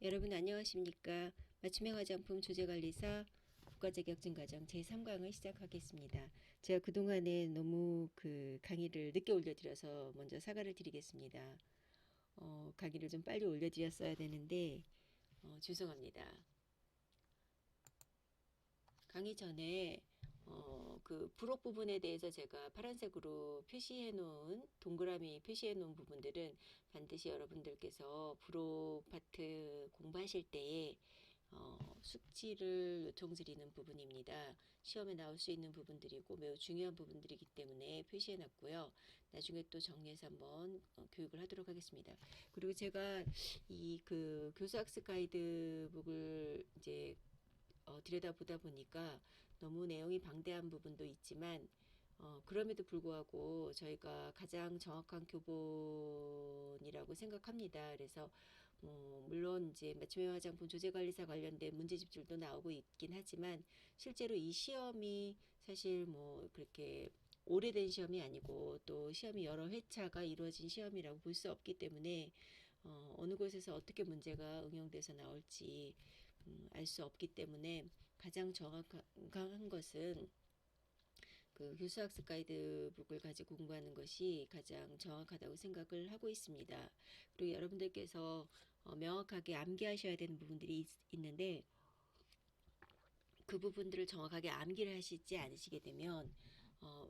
여러분 안녕하십니까? 맞춤형 화장품 조제관리사 국가자격증과정 제3강을 시작하겠습니다. 제가 그동안에 너무 강의를 늦게 올려드려서 먼저 사과를 드리겠습니다. 강의를 좀 빨리 올려드렸어야 되는데 죄송합니다. 강의 전에 그 부록 부분에 대해서 제가 파란색으로 표시해 놓은 동그라미 표시해 놓은 부분들은 반드시 여러분들께서 부록 파트 공부하실 때에 숙지를 요청드리는 부분입니다. 시험에 나올 수 있는 부분들이고 매우 중요한 부분들이기 때문에 표시해 놨고요. 나중에 또 정리해서 한번 교육을 하도록 하겠습니다. 그리고 제가 이 교수학습 가이드북을 이제 들여다보다 보니까 너무 내용이 방대한 부분도 있지만 그럼에도 불구하고 저희가 가장 정확한 교본이라고 생각합니다. 그래서 물론 이제 맞춤형 화장품 조제관리사 관련된 문제집들도 나오고 있긴 하지만 실제로 이 시험이 사실 뭐 그렇게 오래된 시험이 아니고 또 시험이 여러 회차가 이루어진 시험이라고 볼 수 없기 때문에 어느 곳에서 어떻게 문제가 응용돼서 나올지 알 수 없기 때문에 가장 정확한 것은 그 교수학습 가이드북을 가지고 공부하는 것이 가장 정확하다고 생각을 하고 있습니다. 그리고 여러분들께서 명확하게 암기하셔야 되는 부분들이 있는데 그 부분들을 정확하게 암기를 하시지 않으시게 되면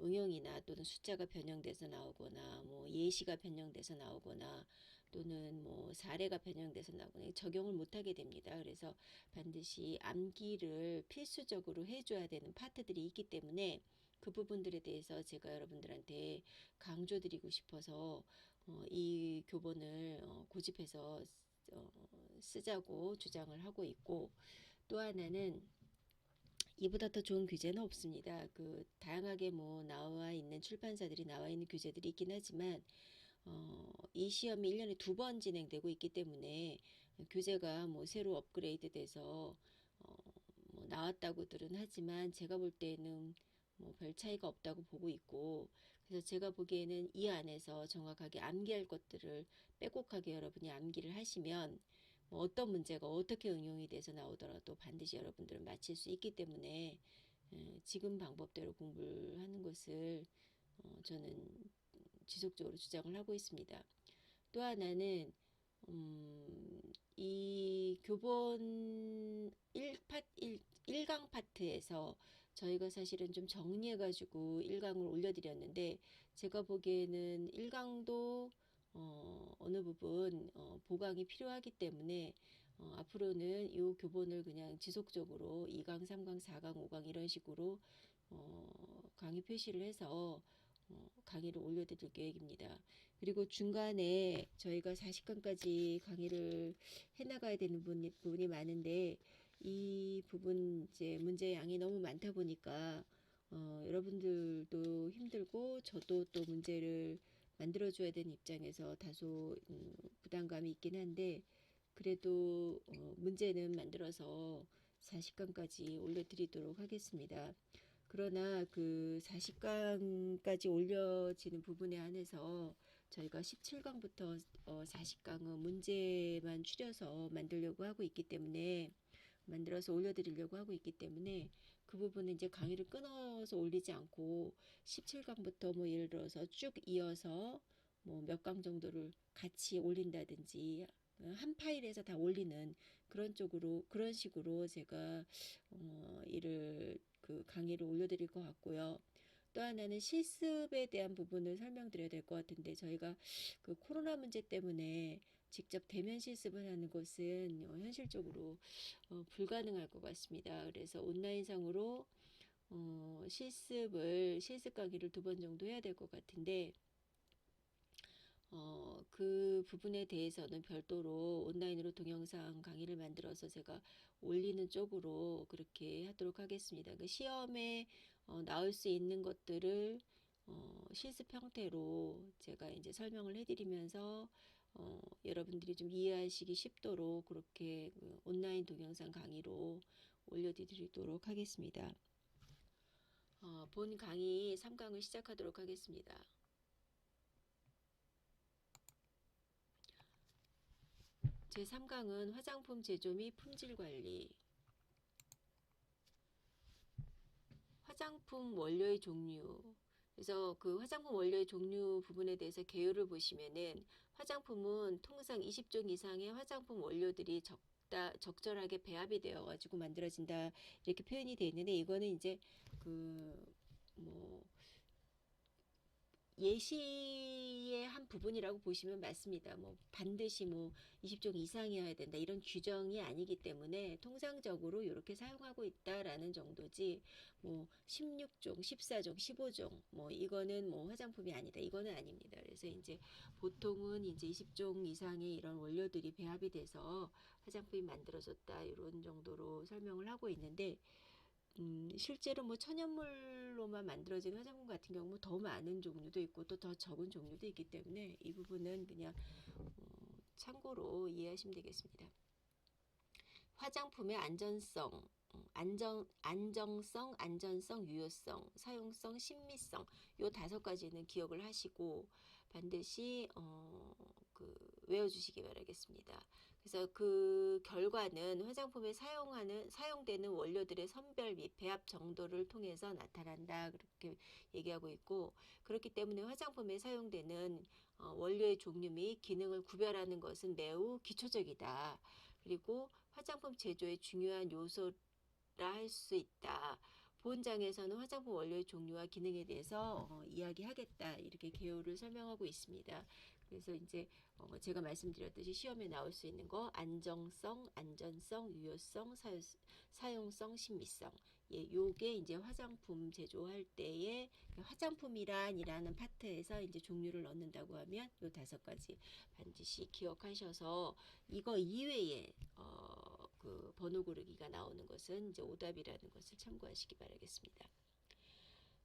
응용이나 또는 숫자가 변형돼서 나오거나 뭐 예시가 변형돼서 나오거나 또는 뭐 사례가 변형돼서 나오거나 적용을 못하게 됩니다. 그래서 반드시 암기를 필수적으로 해줘야 되는 파트들이 있기 때문에 그 부분들에 대해서 제가 여러분들한테 강조드리고 싶어서 이 교본을 고집해서 쓰자고 주장을 하고 있고 또 하나는 이보다 더 좋은 규제는 없습니다. 다양하게 뭐 나와 있는 출판사들이 나와 있는 규제들이 있긴 하지만 이 시험이 1년에 2번 진행되고 있기 때문에 교재가 뭐 새로 업그레이드 돼서 어, 뭐 나왔다고들은 하지만 제가 볼 때는 뭐 별 차이가 없다고 보고 있고 그래서 제가 보기에는 이 안에서 정확하게 암기할 것들을 빼곡하게 여러분이 암기를 하시면 뭐 어떤 문제가 어떻게 응용이 돼서 나오더라도 반드시 여러분들은 맞힐 수 있기 때문에 지금 방법대로 공부를 하는 것을 저는 지속적으로 주장을 하고 있습니다. 또 하나는 이 교본 1강 파트에서 저희가 사실은 좀 정리해가지고 1강을 올려드렸는데 제가 보기에는 1강도 어느 부분 보강이 필요하기 때문에 앞으로는 이 교본을 그냥 지속적으로 2강, 3강, 4강, 5강 이런 식으로 강의 표시를 해서 강의를 올려드릴 계획입니다. 그리고 중간에 저희가 40강까지 강의를 해나가야 되는 부분이 많은데 이 부분 이제 문제 양이 너무 많다 보니까 여러분들도 힘들고 저도 또 문제를 만들어줘야 되는 입장에서 다소 부담감이 있긴 한데 그래도 문제는 만들어서 40강까지 올려드리도록 하겠습니다. 그러나 그 40강까지 올려지는 부분에 한해서 저희가 17강부터 40강은 문제만 추려서 만들려고 하고 있기 때문에 만들어서 올려드리려고 하고 있기 때문에 그 부분은 이제 강의를 끊어서 올리지 않고 17강부터 뭐 예를 들어서 쭉 이어서 뭐 몇 강 정도를 같이 올린다든지 한 파일에서 다 올리는 그런 식으로 제가 이를 강의를 올려드릴 것 같고요. 또 하나는 실습에 대한 부분을 설명드려야 될 것 같은데 저희가 코로나 문제 때문에 직접 대면 실습을 하는 것은 현실적으로 불가능할 것 같습니다. 그래서 온라인상으로 실습 강의를 2번 정도 해야 될 것 같은데 그 부분에 대해서는 별도로 온라인으로 동영상 강의를 만들어서 제가 올리는 쪽으로 그렇게 하도록 하겠습니다. 그 시험에 나올 수 있는 것들을 실습 형태로 제가 이제 설명을 해드리면서 여러분들이 좀 이해하시기 쉽도록 그렇게 온라인 동영상 강의로 올려드리도록 하겠습니다. 본 강의 3강을 시작하도록 하겠습니다. 제3강은 화장품 제조 및 품질 관리. 화장품 원료의 종류. 그래서 그 화장품 원료의 종류 부분에 대해서 개요를 보시면은 화장품은 통상 20종 이상의 화장품 원료들이 적절하게 배합이 되어 가지고 만들어진다 이렇게 표현이 되어 있는데, 이거는 이제 뭐 예시의 한 부분이라고 보시면 맞습니다. 뭐 반드시 뭐 20종 이상이어야 된다 이런 규정이 아니기 때문에 통상적으로 이렇게 사용하고 있다라는 정도지, 뭐 16종, 14종, 15종 뭐 이거는 뭐 화장품이 아니다 이거는 아닙니다. 그래서 이제 보통은 이제 20종 이상의 이런 원료들이 배합이 돼서 화장품이 만들어졌다 이런 정도로 설명을 하고 있는데, 실제로 뭐 천연물로만 만들어진 화장품 같은 경우 더 많은 종류도 있고 또 더 적은 종류도 있기 때문에 이 부분은 그냥 참고로 이해하시면 되겠습니다. 화장품의 안전성, 안정성, 안전성, 유효성, 사용성, 신미성 요 5가지는 기억을 하시고 반드시 외워주시기 바라겠습니다. 그래서 그 결과는 화장품에 사용되는 원료들의 선별 및 배합 정도를 통해서 나타난다 그렇게 얘기하고 있고, 그렇기 때문에 화장품에 사용되는 원료의 종류 및 기능을 구별하는 것은 매우 기초적이다. 그리고 화장품 제조의 중요한 요소라 할 수 있다. 본장에서는 화장품 원료의 종류와 기능에 대해서 이야기하겠다 이렇게 개요를 설명하고 있습니다. 그래서 이제 제가 말씀드렸듯이 시험에 나올 수 있는 거 안정성, 안전성, 유효성, 사용성, 신미성. 예, 요게 이제 화장품 제조할 때에 화장품이란이라는 파트에서 이제 종류를 넣는다고 하면 요 5가지 반드시 기억하셔서 이거 이외에 그 번호 고르기가 나오는 것은 이제 오답이라는 것을 참고하시기 바라겠습니다.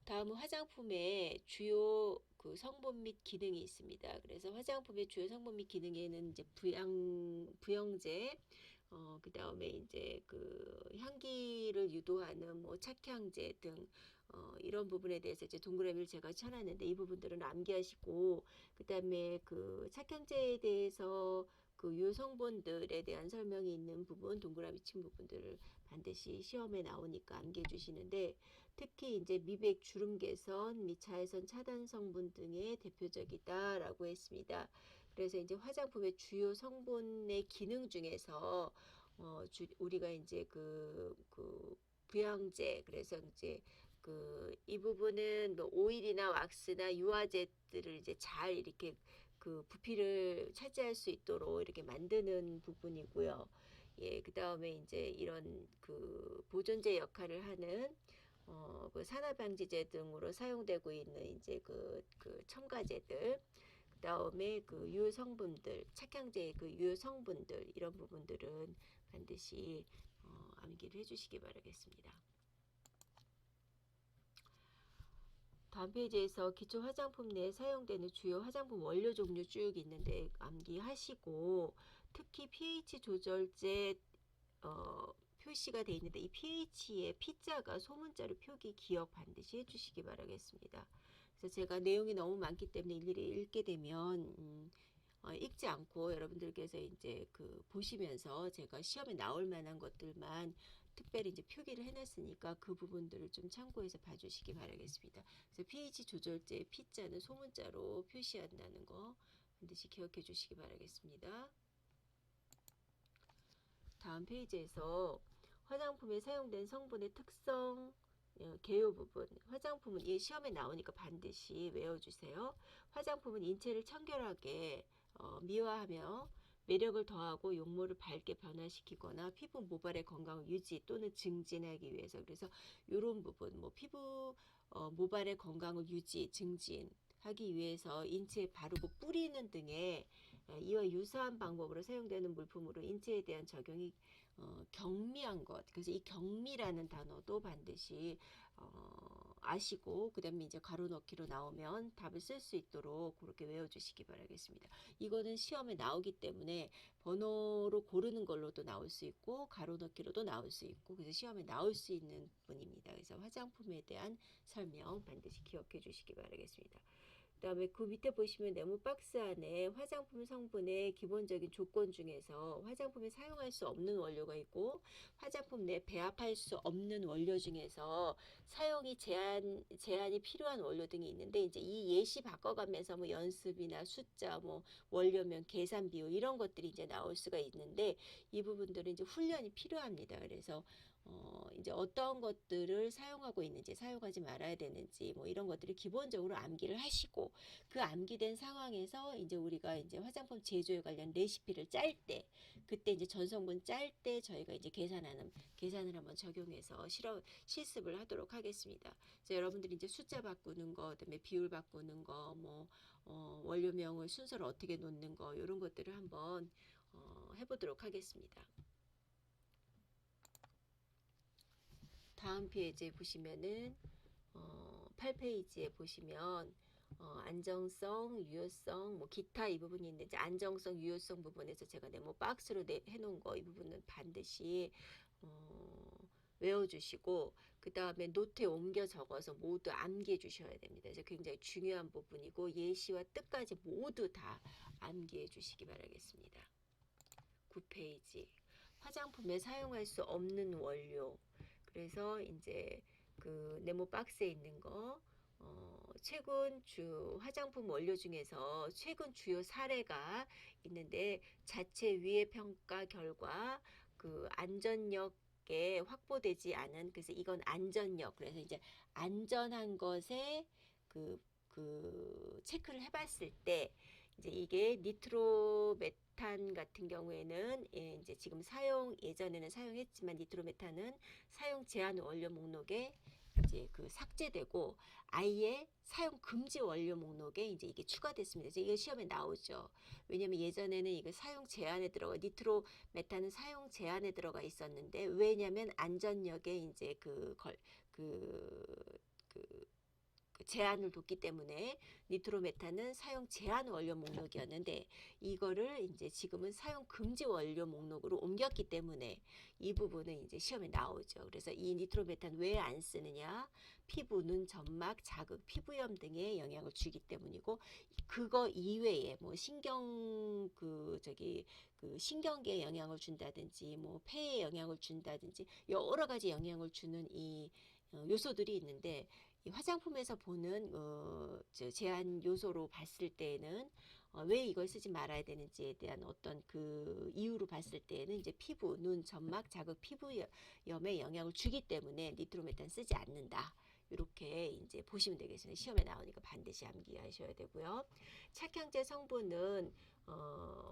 다음은 화장품의 주요 그 성분 및 기능이 있습니다. 그래서 화장품의 주요 성분 및 기능에는 이제 부영제, 그 다음에 이제 그 향기를 유도하는 뭐 착향제 등 이런 부분에 대해서 이제 동그라미를 제가 쳐놨는데 이 부분들은 암기하시고, 그 다음에 그 착향제에 대해서 그 유효 성분들에 대한 설명이 있는 부분 동그라미 친 부분들을 반드시 시험에 나오니까 암기해 주시는데, 특히 이제 미백 주름 개선 및 자외선 차단 성분 등의 대표적이다라고 했습니다. 그래서 이제 화장품의 주요 성분의 기능 중에서 우리가 이제 그 부양제, 그래서 이제 이 부분은 뭐 오일이나 왁스나 유화제들을 이제 잘 이렇게 그 부피를 차지할 수 있도록 이렇게 만드는 부분이고요. 예, 그 다음에 이제 이런 그 보존제 역할을 하는 그 산화방지제 등으로 사용되고 있는 이제 그 첨가제들, 그 다음에 그 유효 성분들, 착향제의 그 유효 성분들 이런 부분들은 반드시 암기를 해주시기 바라겠습니다. 다음 페이지에서 기초 화장품 내에 사용되는 주요 화장품 원료 종류 쭉 있는데 암기하시고, 특히 pH 조절제 표시가 되어 있는데 이 pH의 P자가 소문자로 표기 기억 반드시 해주시기 바라겠습니다. 그래서 제가 내용이 너무 많기 때문에 일일이 읽게 되면 읽지 않고 여러분들께서 이제 그 보시면서 제가 시험에 나올 만한 것들만 특별히 이제 표기를 해놨으니까 그 부분들을 좀 참고해서 봐주시기 바라겠습니다. 그래서 pH 조절제의 P자는 소문자로 표시한다는 거 반드시 기억해 주시기 바라겠습니다. 다음 페이지에서 화장품에 사용된 성분의 특성, 개요 부분. 화장품은 이 시험에 나오니까 반드시 외워주세요. 화장품은 인체를 청결하게 미화하며 매력을 더하고 용모를 밝게 변화시키거나 피부 모발의 건강을 유지 또는 증진하기 위해서, 그래서 이런 부분 뭐 피부 모발의 건강을 유지 증진하기 위해서 인체에 바르고 뿌리는 등의 이와 유사한 방법으로 사용되는 물품으로 인체에 대한 적용이 경미한 것. 그래서 이 경미라는 단어도 반드시 아시고, 그 다음에 이제 가로 넣기로 나오면 답을 쓸 수 있도록 그렇게 외워주시기 바라겠습니다. 이거는 시험에 나오기 때문에 번호로 고르는 걸로도 나올 수 있고 가로 넣기로도 나올 수 있고, 그래서 시험에 나올 수 있는 부분입니다. 그래서 화장품에 대한 설명 반드시 기억해 주시기 바라겠습니다. 그다음에 그 밑에 보시면 네모 박스 안에 화장품 성분의 기본적인 조건 중에서 화장품에 사용할 수 없는 원료가 있고 화장품 내 배합할 수 없는 원료 중에서 사용이 제한이 필요한 원료 등이 있는데 이제 이 예시 바꿔가면서 뭐 연습이나 숫자 뭐 원료명 계산 비율 이런 것들이 이제 나올 수가 있는데 이 부분들은 이제 훈련이 필요합니다. 그래서 이제 어떤 것들을 사용하고 있는지 사용하지 말아야 되는지 뭐 이런 것들을 기본적으로 암기를 하시고 그 암기된 상황에서 이제 우리가 이제 화장품 제조에 관련 레시피를 짤 때 그때 이제 전성분 짤 때 저희가 이제 계산을 한번 적용해서 실습을 하도록 하겠습니다. 그래서 여러분들이 이제 숫자 바꾸는 거, 그다음에 비율 바꾸는 거, 뭐 원료명을 순서를 어떻게 놓는 거 이런 것들을 한번 해보도록 하겠습니다. 다음 페이지에 보시면은 8페이지에 보시면 안정성, 유효성, 뭐 기타 이 부분이 있는데 안정성, 유효성 부분에서 제가 네모 박스로 해놓은 거 이 부분은 반드시 외워주시고 그 다음에 노트에 옮겨 적어서 모두 암기해 주셔야 됩니다. 그래서 굉장히 중요한 부분이고 예시와 뜻까지 모두 다 암기해 주시기 바라겠습니다. 9페이지 화장품에 사용할 수 없는 원료 그래서 이제 그 네모 박스에 있는 거 최근 화장품 원료 중에서 최근 주요 사례가 있는데 자체 위해 평가 결과 그 안전력에 확보되지 않은 그래서 이건 안전력 그래서 이제 안전한 것에 그 체크를 해봤을 때 이제 이게 니트로메탄 같은 경우에는 이제 지금 예전에는 사용했지만 니트로메탄은 사용 제한 원료 목록에 이제 그 삭제되고 아예 사용 금지 원료 목록에 이제 이게 추가됐습니다. 이제 이거 시험에 나오죠. 왜냐면 예전에는 이거 사용 제한에 들어가 니트로메탄은 사용 제한에 들어가 있었는데 왜냐면 안전력에 이제 그 제한을 뒀기 때문에 니트로메탄은 사용 제한 원료 목록이었는데 이거를 이제 지금은 사용 금지 원료 목록으로 옮겼기 때문에 이 부분은 이제 시험에 나오죠. 그래서 이 니트로메탄 왜 안 쓰느냐? 피부, 눈, 점막, 자극, 피부염 등에 영향을 주기 때문이고 그거 이외에 뭐 신경계에 영향을 준다든지 뭐 폐에 영향을 준다든지 여러 가지 영향을 주는 이 요소들이 있는데 이 화장품에서 보는 제한 요소로 봤을 때에는 왜 이걸 쓰지 말아야 되는지에 대한 어떤 그 이유로 봤을 때에는 이제 피부, 눈, 점막, 자극, 피부염에 영향을 주기 때문에 니트로메탄 쓰지 않는다. 이렇게 이제 보시면 되겠습니다. 시험에 나오니까 반드시 암기하셔야 되고요. 착향제 성분은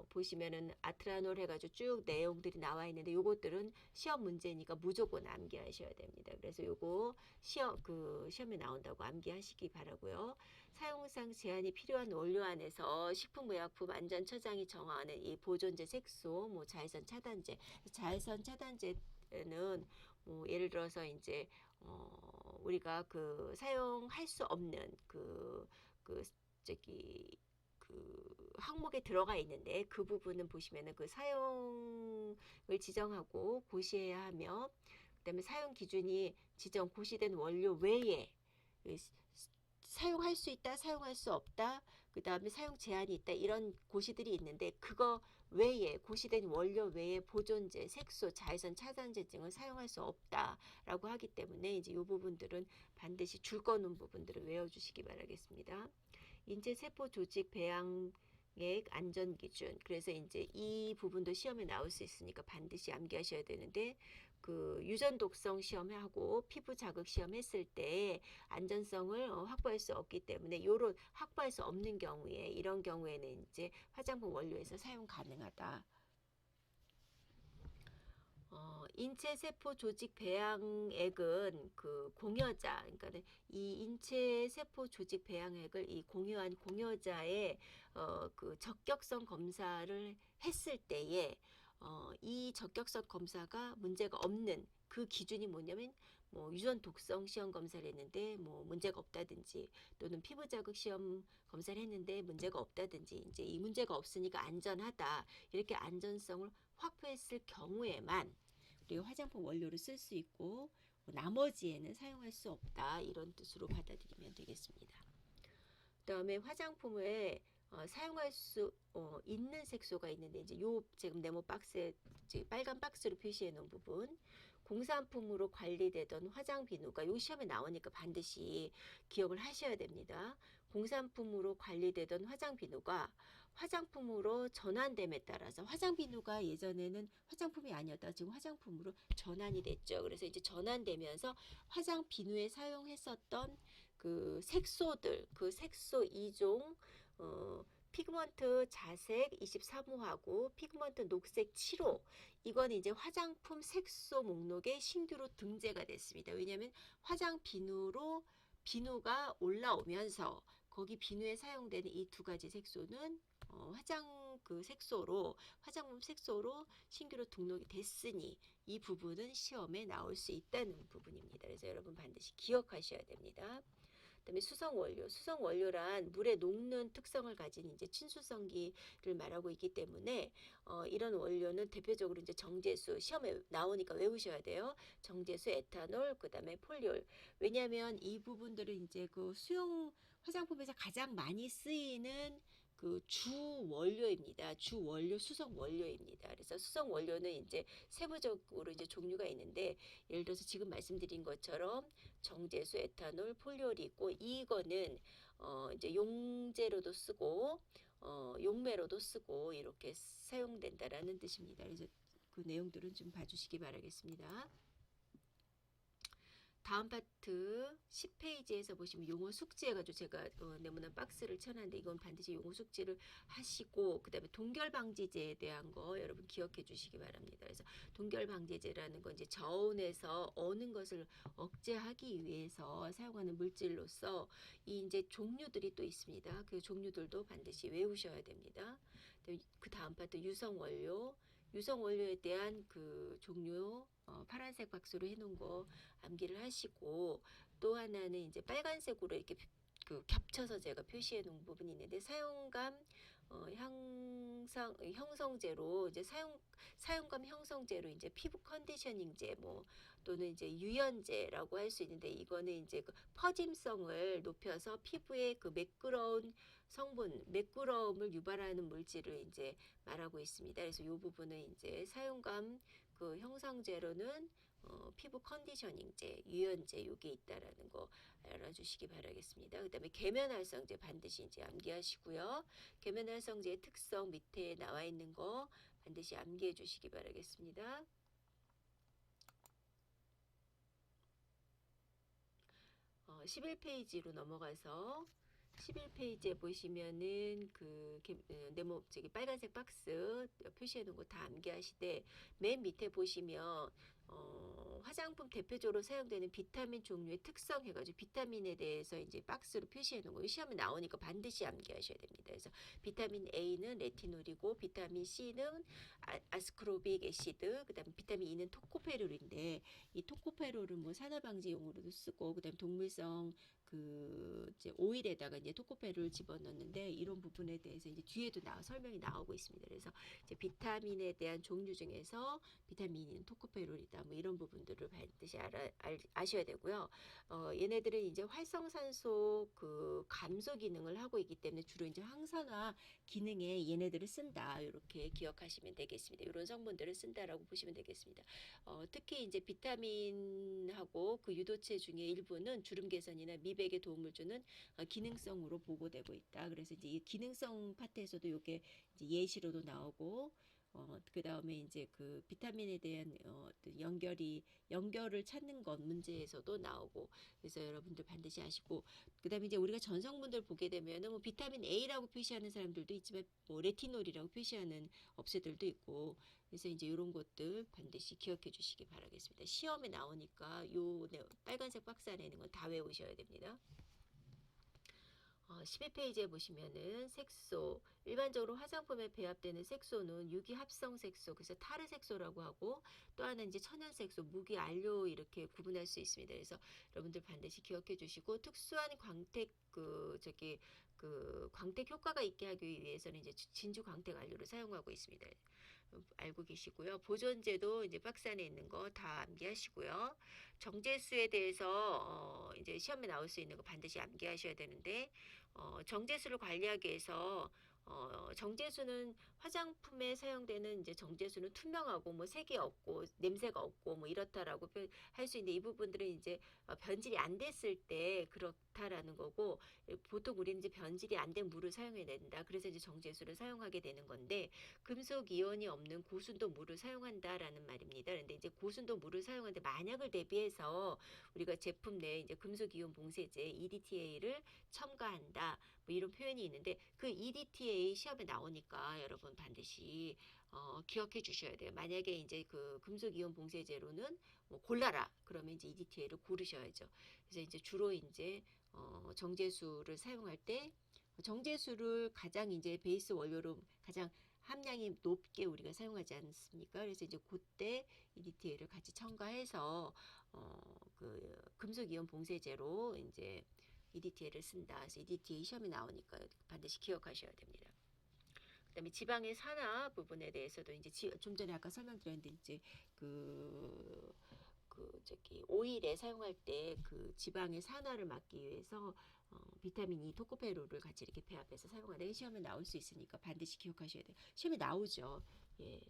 보시면은 아트라놀 해가지고 쭉 내용들이 나와 있는데 요것들은 시험 문제니까 무조건 암기하셔야 됩니다. 그래서 요거 시험에 나온다고 암기하시기 바라고요. 사용상 제한이 필요한 원료 안에서 식품의약품 안전처장이 정하는 이 보존제, 색소, 뭐 자외선 차단제는 뭐 예를 들어서 이제 우리가 그 사용할 수 없는 항목에 들어가 있는데 그 부분은 보시면은 그 사용을 지정하고 고시해야 하며 그다음에 사용 기준이 고시된 원료 외에 사용할 수 있다, 사용할 수 없다, 그 다음에 사용 제한이 있다 이런 고시들이 있는데 그거 외에 고시된 원료 외에 보존제, 색소, 자외선 차단제 등을 사용할 수 없다라고 하기 때문에 이제 이 부분들은 반드시 줄 거는 부분들을 외워주시기 바라겠습니다. 인체 세포 조직 배양액 안전 기준 그래서 이제 이 부분도 시험에 나올 수 있으니까 반드시 암기하셔야 되는데 그 유전 독성 시험하고 피부 자극 시험 했을 때 안전성을 확보할 수 없기 때문에 요런 확보할 수 없는 경우에 이런 경우에는 이제 화장품 원료에서 사용 가능하다. 인체 세포 조직 배양액은 그 공여자, 그러니까 이 인체 세포 조직 배양액을 이 공유한 공여자의 그 적격성 검사를 했을 때에 이 적격성 검사가 문제가 없는 그 기준이 뭐냐면 뭐 유전 독성 시험 검사를 했는데 뭐 문제가 없다든지 또는 피부 자극 시험 검사를 했는데 문제가 없다든지 이제 이 문제가 없으니까 안전하다 이렇게 안전성을 확보했을 경우에만 그리고 화장품 원료를 쓸 수 있고 나머지에는 사용할 수 없다 이런 뜻으로 받아들이면 되겠습니다. 그다음에 화장품에 사용할 수 있는 색소가 있는데 이제 요 지금 네모 박스에 빨간 박스로 표시해 놓은 부분 공산품으로 관리되던 화장 비누가 요 시험에 나오니까 반드시 기억을 하셔야 됩니다. 공산품으로 관리되던 화장 비누가 화장품으로 전환됨에 따라서 화장 비누가 예전에는 화장품이 아니었다 지금 화장품으로 전환이 됐죠. 그래서 이제 전환되면서 화장 비누에 사용했었던 그 색소들, 그 색소 2종 피그먼트 자색 23호하고 피그먼트 녹색 7호 이건 이제 화장품 색소 목록에 신규로 등재가 됐습니다. 왜냐하면 화장 비누가 올라오면서 거기 비누에 사용되는 이 두 가지 색소는 화장품 색소로 신규로 등록이 됐으니 이 부분은 시험에 나올 수 있다는 부분입니다. 그래서 여러분 반드시 기억하셔야 됩니다. 그다음에 수성 원료란 물에 녹는 특성을 가진 이제 친수성기를 말하고 있기 때문에 이런 원료는 대표적으로 이제 정제수 시험에 나오니까 외우셔야 돼요. 정제수, 에탄올, 그다음에 폴리올. 왜냐하면 이 부분들은 이제 그 수용 화장품에서 가장 많이 쓰이는 그 주 원료입니다. 주 원료 수성 원료입니다. 그래서 수성 원료는 이제 세부적으로 이제 종류가 있는데 예를 들어서 지금 말씀드린 것처럼 정제수, 에탄올, 폴리올이 있고 이거는 이제 용제로도 쓰고 용매로도 쓰고 이렇게 사용된다라는 뜻입니다. 그래서 그 내용들은 좀 봐주시기 바라겠습니다. 다음 파트 10페이지에서 보시면 용어 숙지 해가지고 제가 네모난 박스를 쳐놨는데 이건 반드시 용어 숙지를 하시고 그 다음에 동결방지제에 대한 거 여러분 기억해 주시기 바랍니다. 그래서 동결방지제라는 건 이제 저온에서 어는 것을 억제하기 위해서 사용하는 물질로서 이 이제 종류들이 또 있습니다. 그 종류들도 반드시 외우셔야 됩니다. 그 다음 파트 유성원료에 대한 그 종류 파란색 박스로 해놓은 거 암기를 하시고 또 하나는 이제 빨간색으로 이렇게 그 겹쳐서 제가 표시해 놓은 부분이 있는데 사용감 형성제로 이제 사용감 형성제로 이제 피부 컨디셔닝제 뭐 또는 이제 유연제라고 할 수 있는데 이거는 이제 그 퍼짐성을 높여서 피부의 그 매끄러움을 유발하는 물질을 이제 말하고 있습니다. 그래서 이 부분은 이제 사용감 그 형성제로는 피부 컨디셔닝제, 유연제 요게 있다라는 거 알아주시기 바라겠습니다. 그다음에 계면활성제 반드시 이제 암기하시고요. 계면활성제의 특성 밑에 나와 있는 거 반드시 암기해 주시기 바라겠습니다. 11페이지로 넘어가서 11페이지에 보시면은 그 네모 저기 빨간색 박스 표시해 놓은 거 다 암기하시되 맨 밑에 보시면 화장품 대표적으로 사용되는 비타민 종류의 특성 해가지고 비타민에 대해서 이제 박스로 표시해 놓은 거 시험에 나오니까 반드시 암기하셔야 됩니다. 그래서 비타민 A는 레티놀이고 비타민 C는 아스코르빅 애시드, 그다음에 비타민 E는 토코페롤인데 이 토코페롤은 뭐 산화방지용으로도 쓰고 그다음 동물성 그 이제 오일에다가 이제 토코페롤을 집어넣는데 이런 부분에 대해서 이제 뒤에도 설명이 나오고 있습니다. 그래서 이제 비타민에 대한 종류 중에서 비타민은 토코페롤이다. 뭐 이런 부분들을 반드시 아셔야 되고요. 얘네들은 이제 활성산소 그 감소 기능을 하고 있기 때문에 주로 이제 항산화 기능에 얘네들을 쓴다. 이렇게 기억하시면 되겠습니다. 이런 성분들을 쓴다라고 보시면 되겠습니다. 특히 이제 비타민하고 그 유도체 중에 일부는 주름 개선이나 미백에 도움을 주는 기능성으로 보고되고 있다. 그래서 이제 이 기능성 파트에서도 이게 이제 예시로도 나오고 그 다음에 이제 그 비타민에 대한 연결을 찾는 것 문제에서도 나오고 그래서 여러분들 반드시 아시고 그 다음에 이제 우리가 전성분들 보게 되면은 뭐 비타민 A라고 표시하는 사람들도 있지만 뭐 레티놀이라고 표시하는 업체들도 있고 그래서 이제 이런 것들 반드시 기억해 주시기 바라겠습니다. 시험에 나오니까 요 빨간색 박스 안에 있는 건 다 외우셔야 됩니다. 12페이지에 보시면은 색소 일반적으로 화장품에 배합되는 색소는 유기합성 색소 그래서 타르 색소라고 하고 또 하나 이제 천연 색소 무기 안료 이렇게 구분할 수 있습니다. 그래서 여러분들 반드시 기억해 주시고 특수한 광택 광택 효과가 있게 하기 위해서는 이제 진주 광택 안료를 사용하고 있습니다. 알고 계시고요. 보존제도 이제 박스 안에 있는 거 다 암기하시고요. 정제수에 대해서 이제 시험에 나올 수 있는 거 반드시 암기하셔야 되는데 정제수를 관리하기 위해서 정제수는 화장품에 사용되는 이제 정제수는 투명하고 뭐 색이 없고 냄새가 없고 뭐 이렇다라고 할 수 있는데 이 부분들은 이제 변질이 안 됐을 때 그렇다라는 거고 보통 우리는 이제 변질이 안 된 물을 사용해야 된다. 그래서 이제 정제수를 사용하게 되는 건데 금속 이온이 없는 고순도 물을 사용한다라는 말입니다. 그런데 이제 고순도 물을 사용하는데 만약을 대비해서 우리가 제품 내에 이제 금속 이온 봉쇄제 EDTA를 첨가한다. 뭐 이런 표현이 있는데 그 EDTA 시험에 나오니까 여러분 반드시 기억해 주셔야 돼요. 만약에 이제 그 금속 이온 봉쇄제로는 뭐 골라라. 그러면 이제 EDTA를 고르셔야죠. 그래서 이제 주로 이제 정제수를 사용할 때 정제수를 가장 이제 베이스 원료로 가장 함량이 높게 우리가 사용하지 않습니까? 그래서 이제 그때 EDTA를 같이 첨가해서 그 금속 이온 봉쇄제로 이제 EDTA를 쓴다. 그래서 EDTA 시험에 나오니까 반드시 기억하셔야 됩니다. 그다음에 지방의 산화 부분에 대해서도 이제 좀 전에 아까 설명드렸는데 이제 그 저기 오일에 사용할 때 그 지방의 산화를 막기 위해서 비타민 E 토코페롤을 같이 이렇게 배합해서 사용하는 시험에 나올 수 있으니까 반드시 기억하셔야 돼요. 시험에 나오죠. 예.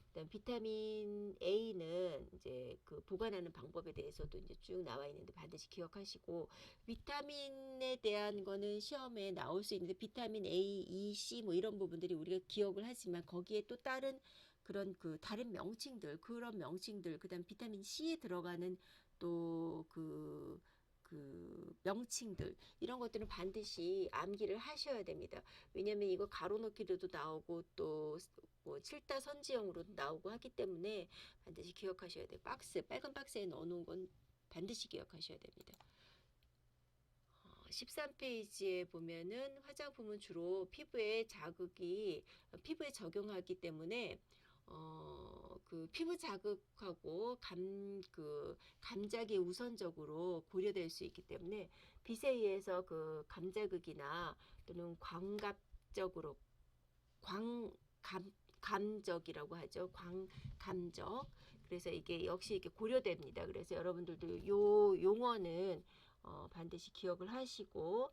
그다음 비타민 A는 이제 그 보관하는 방법에 대해서도 이제 쭉 나와 있는데 반드시 기억하시고 비타민에 대한 거는 시험에 나올 수 있는데 비타민 A, E, C 뭐 이런 부분들이 우리가 기억을 하지만 거기에 또 다른 그런 그 다른 명칭들 그런 명칭들 그다음 비타민 C에 들어가는 또 그 명칭들 이런 것들은 반드시 암기를 하셔야 됩니다. 왜냐하면 이거 가로넣기로도 나오고 또 뭐 7다 선지형으로도 나오고 하기 때문에 반드시 기억하셔야 돼요. 박스 빨간 박스에 넣어놓은 건 반드시 기억하셔야 됩니다. 13페이지에 보면은 화장품은 주로 피부에 적용하기 때문에 그 피부 자극하고 감작이 우선적으로 고려될 수 있기 때문에 빛에 의해서 그 감자극이나 또는 광갑적으로 감적이라고 하죠. 광감적. 그래서 이게 역시 이렇게 고려됩니다. 그래서 여러분들도 요 용어는 반드시 기억을 하시고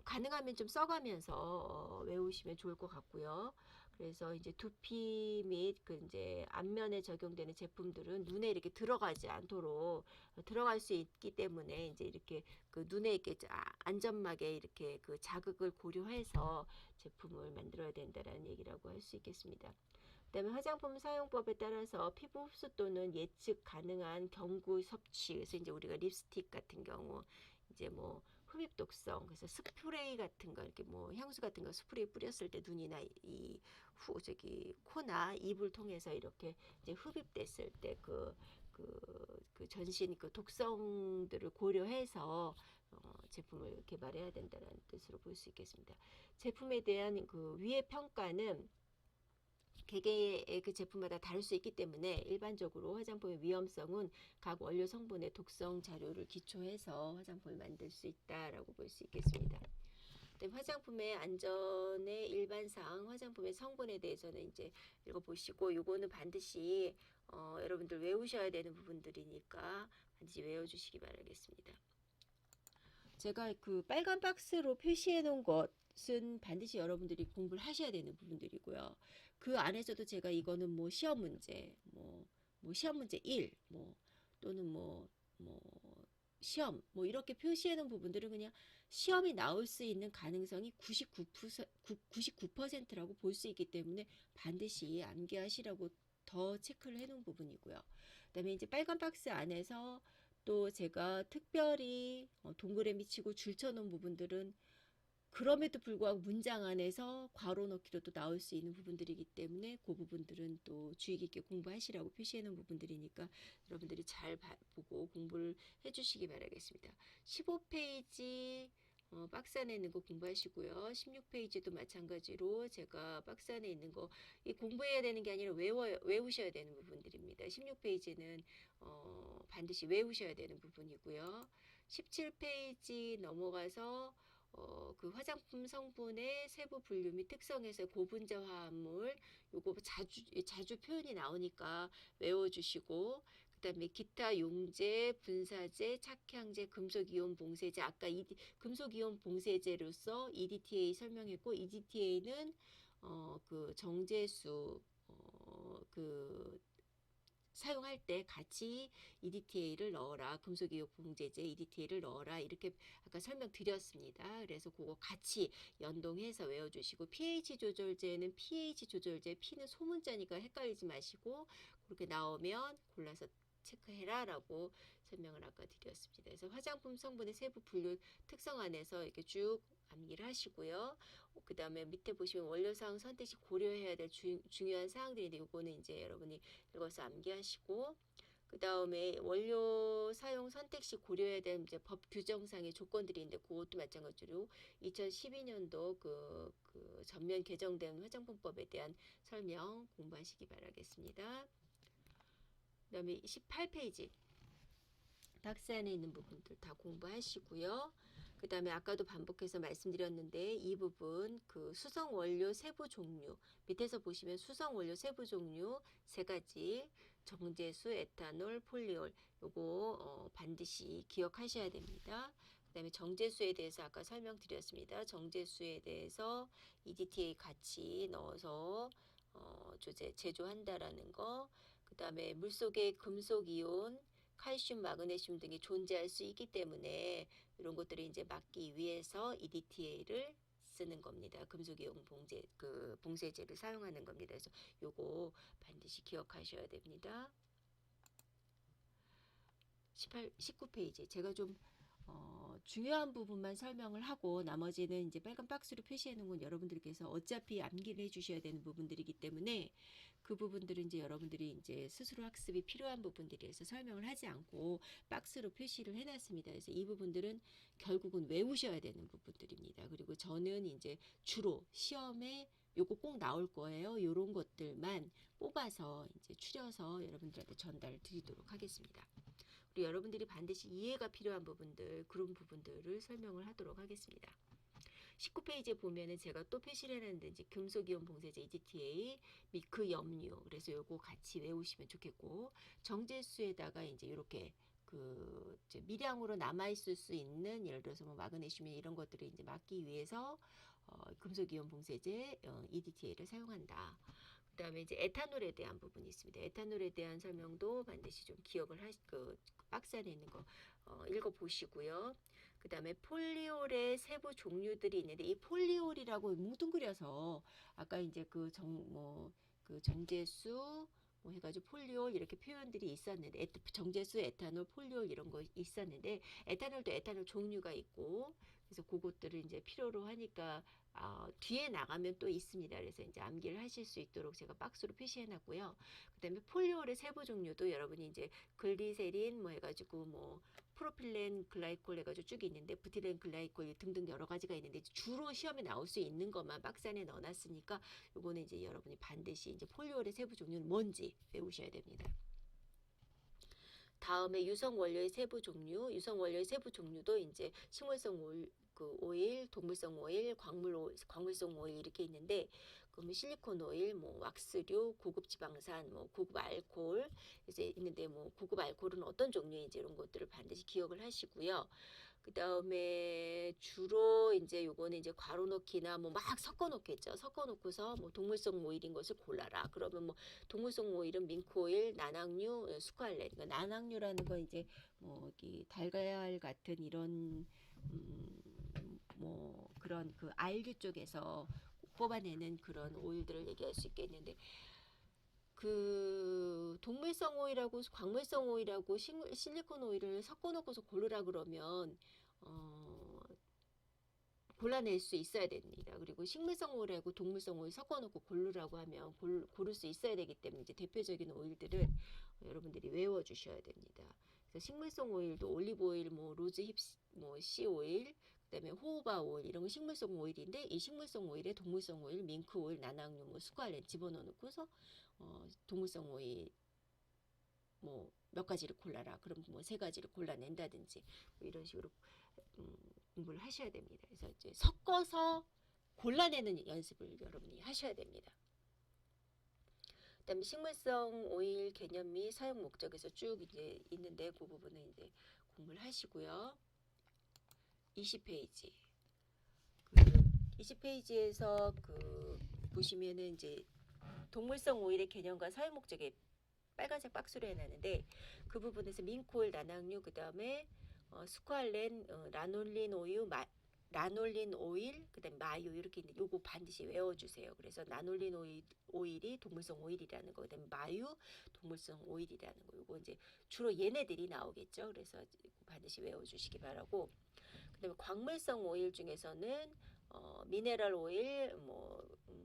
가능하면 좀 써가면서 외우시면 좋을 것 같고요. 그래서 이제 두피 및 그 이제 안면에 적용되는 제품들은 눈에 이렇게 들어가지 않도록 들어갈 수 있기 때문에 이제 이렇게 그 눈에 이렇게 안점막에 이렇게 그 자극을 고려해서 제품을 만들어야 된다라는 얘기라고 할 수 있겠습니다. 그다음에 화장품 사용법에 따라서 피부 흡수 또는 예측 가능한 경구 섭취. 그래서 이제 우리가 립스틱 같은 경우 이제 뭐 흡입 독성, 그래서 스프레이 같은 거 이렇게 뭐 향수 같은 거 스프레이 뿌렸을 때 눈이나 저기 코나 입을 통해서 이렇게 이제 흡입됐을 때 그 전신 그 독성들을 고려해서 제품을 개발해야 된다는 뜻으로 볼 수 있겠습니다. 제품에 대한 그 위의 평가는 개개의 그 제품마다 다를 수 있기 때문에 일반적으로 화장품의 위험성은 각 원료 성분의 독성 자료를 기초해서 화장품을 만들 수 있다라고 볼 수 있겠습니다. 화장품의 안전의 일반상 화장품의 성분에 대해서는 이제 읽어보시고 요거는 반드시 여러분들 외우셔야 되는 부분들이니까 반드시 외워주시기 바라겠습니다. 제가 그 빨간 박스로 표시해 놓은 것은 반드시 여러분들이 공부를 하셔야 되는 부분들이고요. 그 안에서도 제가 이거는 뭐 시험 문제, 뭐 시험 문제 1, 뭐 또는 뭐 시험 뭐 이렇게 표시해 놓은 부분들은 그냥 시험이 나올 수 있는 가능성이 99%라고 볼 수 있기 때문에 반드시 암기하시라고 더 체크를 해 놓은 부분이고요. 그다음에 이제 빨간 박스 안에서 또 제가 특별히 동그라미 치고 줄쳐 놓은 부분들은 그럼에도 불구하고 문장 안에서 괄호 넣기로도 나올 수 있는 부분들이기 때문에 그 부분들은 또 주의 깊게 공부하시라고 표시해 놓은 부분들이니까 여러분들이 잘 보고 공부를 해 주시기 바라겠습니다. 15페이지 박스 안에 있는 거 공부하시고요. 16페이지도 마찬가지로 제가 박스 안에 있는 거 공부해야 되는 게 아니라 외우셔야 되는 부분들입니다. 16페이지는 반드시 외우셔야 되는 부분이고요. 17페이지 넘어가서 그 화장품 성분의 세부 분류 및 특성에서 고분자 화합물 요거 자주 표현이 나오니까 외워주시고 그다음에 기타 용제, 분사제, 착향제, 금속이온 봉쇄제 아까 금속이온 봉쇄제로서 EDTA 설명했고 EDTA는 그 정제수 그 사용할 때 같이 EDTA를 넣어라. 금속이온 봉제제 EDTA를 넣어라. 이렇게 아까 설명드렸습니다. 그래서 그거 같이 연동해서 외워주시고 pH 조절제는 pH 조절제 P는 소문자니까 헷갈리지 마시고 그렇게 나오면 골라서 체크해라 라고 설명을 아까 드렸습니다. 그래서 화장품 성분의 세부 분류 특성 안에서 이렇게 쭉 암기를 하시고요. 그 다음에 밑에 보시면 원료사항 선택 시 고려해야 될 중요한 사항들인데 요거는 이제 여러분이 읽어서 암기하시고 그 다음에 원료 사용 선택 시 고려해야 될 이제 법 규정상의 조건들이 있는데 그것도 마찬가지로 2012년도 그 전면 개정된 화장품법에 대한 설명 공부하시기 바라겠습니다. 그 다음에 18페이지 박스 안에 있는 부분들 다 공부하시고요. 그 다음에 아까도 반복해서 말씀드렸는데 이 부분 그 수성 원료 세부 종류 밑에서 보시면 수성 원료 세부 종류 세 가지 정제수, 에탄올, 폴리올 요거 반드시 기억하셔야 됩니다. 그 다음에 정제수에 대해서 아까 설명드렸습니다. 정제수에 대해서 EDTA 같이 넣어서 제조한다라는 거. 그 다음에 물속에 금속이온 칼슘, 마그네슘 등이 존재할 수 있기 때문에 이런 것들을 이제 막기 위해서 EDTA를 쓰는 겁니다. 금속이온 봉쇄제를 사용하는 겁니다. 그래서 요거 반드시 기억하셔야 됩니다. 19페이지 제가 좀 중요한 부분만 설명을 하고 나머지는 이제 빨간 박스로 표시해 놓은 건 여러분들께서 어차피 암기를 해 주셔야 되는 부분들이기 때문에 그 부분들은 이제 여러분들이 이제 스스로 학습이 필요한 부분들이라서 설명을 하지 않고 박스로 표시를 해 놨습니다. 그래서 이 부분들은 결국은 외우셔야 되는 부분들입니다. 그리고 저는 이제 주로 시험에 요거 꼭 나올 거예요. 요런 것들만 뽑아서 이제 추려서 여러분들한테 전달을 드리도록 하겠습니다. 그리고 여러분들이 반드시 이해가 필요한 부분들 그런 부분들을 설명을 하도록 하겠습니다. 19페이지에 보면은 제가 또 표시를 해놨는데 이제 금속이온 봉쇄제 EDTA 및 그 염료 그래서 요거 같이 외우시면 좋겠고 정제수에다가 이제 이렇게 그 미량으로 남아 있을 수 있는 예를 들어서 뭐 마그네슘 이런 것들을 이제 막기 위해서 금속이온 봉쇄제 EDTA를 사용한다. 그 다음에 이제 에탄올에 대한 부분이 있습니다. 에탄올에 대한 설명도 반드시 좀 기억을 그 박스 안에 있는 거 읽어보시고요. 그 다음에 폴리올의 세부 종류들이 있는데 이 폴리올이라고 뭉뚱그려서 아까 이제 그 정제수 뭐 해가지고 폴리올 이렇게 표현들이 있었는데 정제수, 에탄올, 폴리올 이런 거 있었는데 에탄올도 에탄올 종류가 있고 그래서 그것들을 이제 필요로 하니까 뒤에 나가면 또 있습니다. 그래서 이제 암기를 하실 수 있도록 제가 박스로 표시해 놨고요. 그다음에 폴리올의 세부 종류도 여러분이 이제 글리세린 뭐 해가지고 뭐 프로필렌 글라이콜 해가지고 쭉 있는데 부티렌 글라이콜 등등 여러 가지가 있는데 주로 시험에 나올 수 있는 것만 박스 안에 넣어놨으니까 요거는 이제 여러분이 반드시 이제 폴리올의 세부 종류는 뭔지 외우셔야 됩니다. 다음에 유성 원료의 세부 종류도 이제 식물성 오일, 동물성 오일, 광물성 오일 이렇게 있는데 그러면 실리콘 오일, 뭐 왁스류, 고급 지방산, 뭐 고급 알코올 이제 있는데 뭐 고급 알코올은 어떤 종류인지 이런 것들을 반드시 기억을 하시고요. 그 다음에 주로 이제 요거는 이제 괄호 넣기나 뭐 막 섞어 놓겠죠. 섞어 놓고서 뭐 동물성 오일인 것을 골라라. 그러면 뭐 동물성 오일은 밍크 오일, 난황류, 스쿠알렌. 그러니까 난황류라는 건 이제 뭐 여기 달걀 같은 이런 뭐 그런 그 알류 쪽에서 뽑아내는 그런 오일들을 얘기할 수 있겠는데 그 동물성 오일하고 광물성 오일하고 실리콘 오일을 섞어 놓고서 고르라 그러면 골라낼 수 있어야 됩니다. 그리고 식물성 오일하고 동물성 오일 섞어놓고 고르라고 하면 고를 수 있어야 되기 때문에 이제 대표적인 오일들은 여러분들이 외워주셔야 됩니다. 그래서 식물성 오일도 올리브 오일, 뭐 로즈 뭐 씨 오일, 그다음에 호호바 오일 이런 거 식물성 오일인데 이 식물성 오일에 동물성 오일, 밍크 오일, 난황류, 뭐 스쿠알렌 집어넣고서 동물성 오일 뭐 몇 가지를 골라라. 그럼 뭐 세 가지를 골라낸다든지 뭐 이런 식으로 공부를 하셔야 됩니다. 그래서 이제 섞어서 골라내는 연습을 여러분이 하셔야 됩니다. 그다음에 식물성 오일 개념 및 사용 목적에서 쭉 이제 있는데 그 부분은 이제 공부를 하시고요. 20페이지. 20페이지에서 그 보시면은 이제 동물성 오일의 개념과 사용 목적에 빨간색 박스로 해놨는데 그 부분에서 민코일, 난황류, 그 다음에 스쿠알렌, 라놀린 오일, 그다음 마유 이렇게 있는데 요거 반드시 외워주세요. 그래서 라놀린 오일이 동물성 오일이라는 거, 그다음에 마유 동물성 오일이라는 거. 요거 이제 주로 얘네들이 나오겠죠. 그래서 반드시 외워주시기 바라고. 그다음에 광물성 오일 중에서는 미네랄 오일, 뭐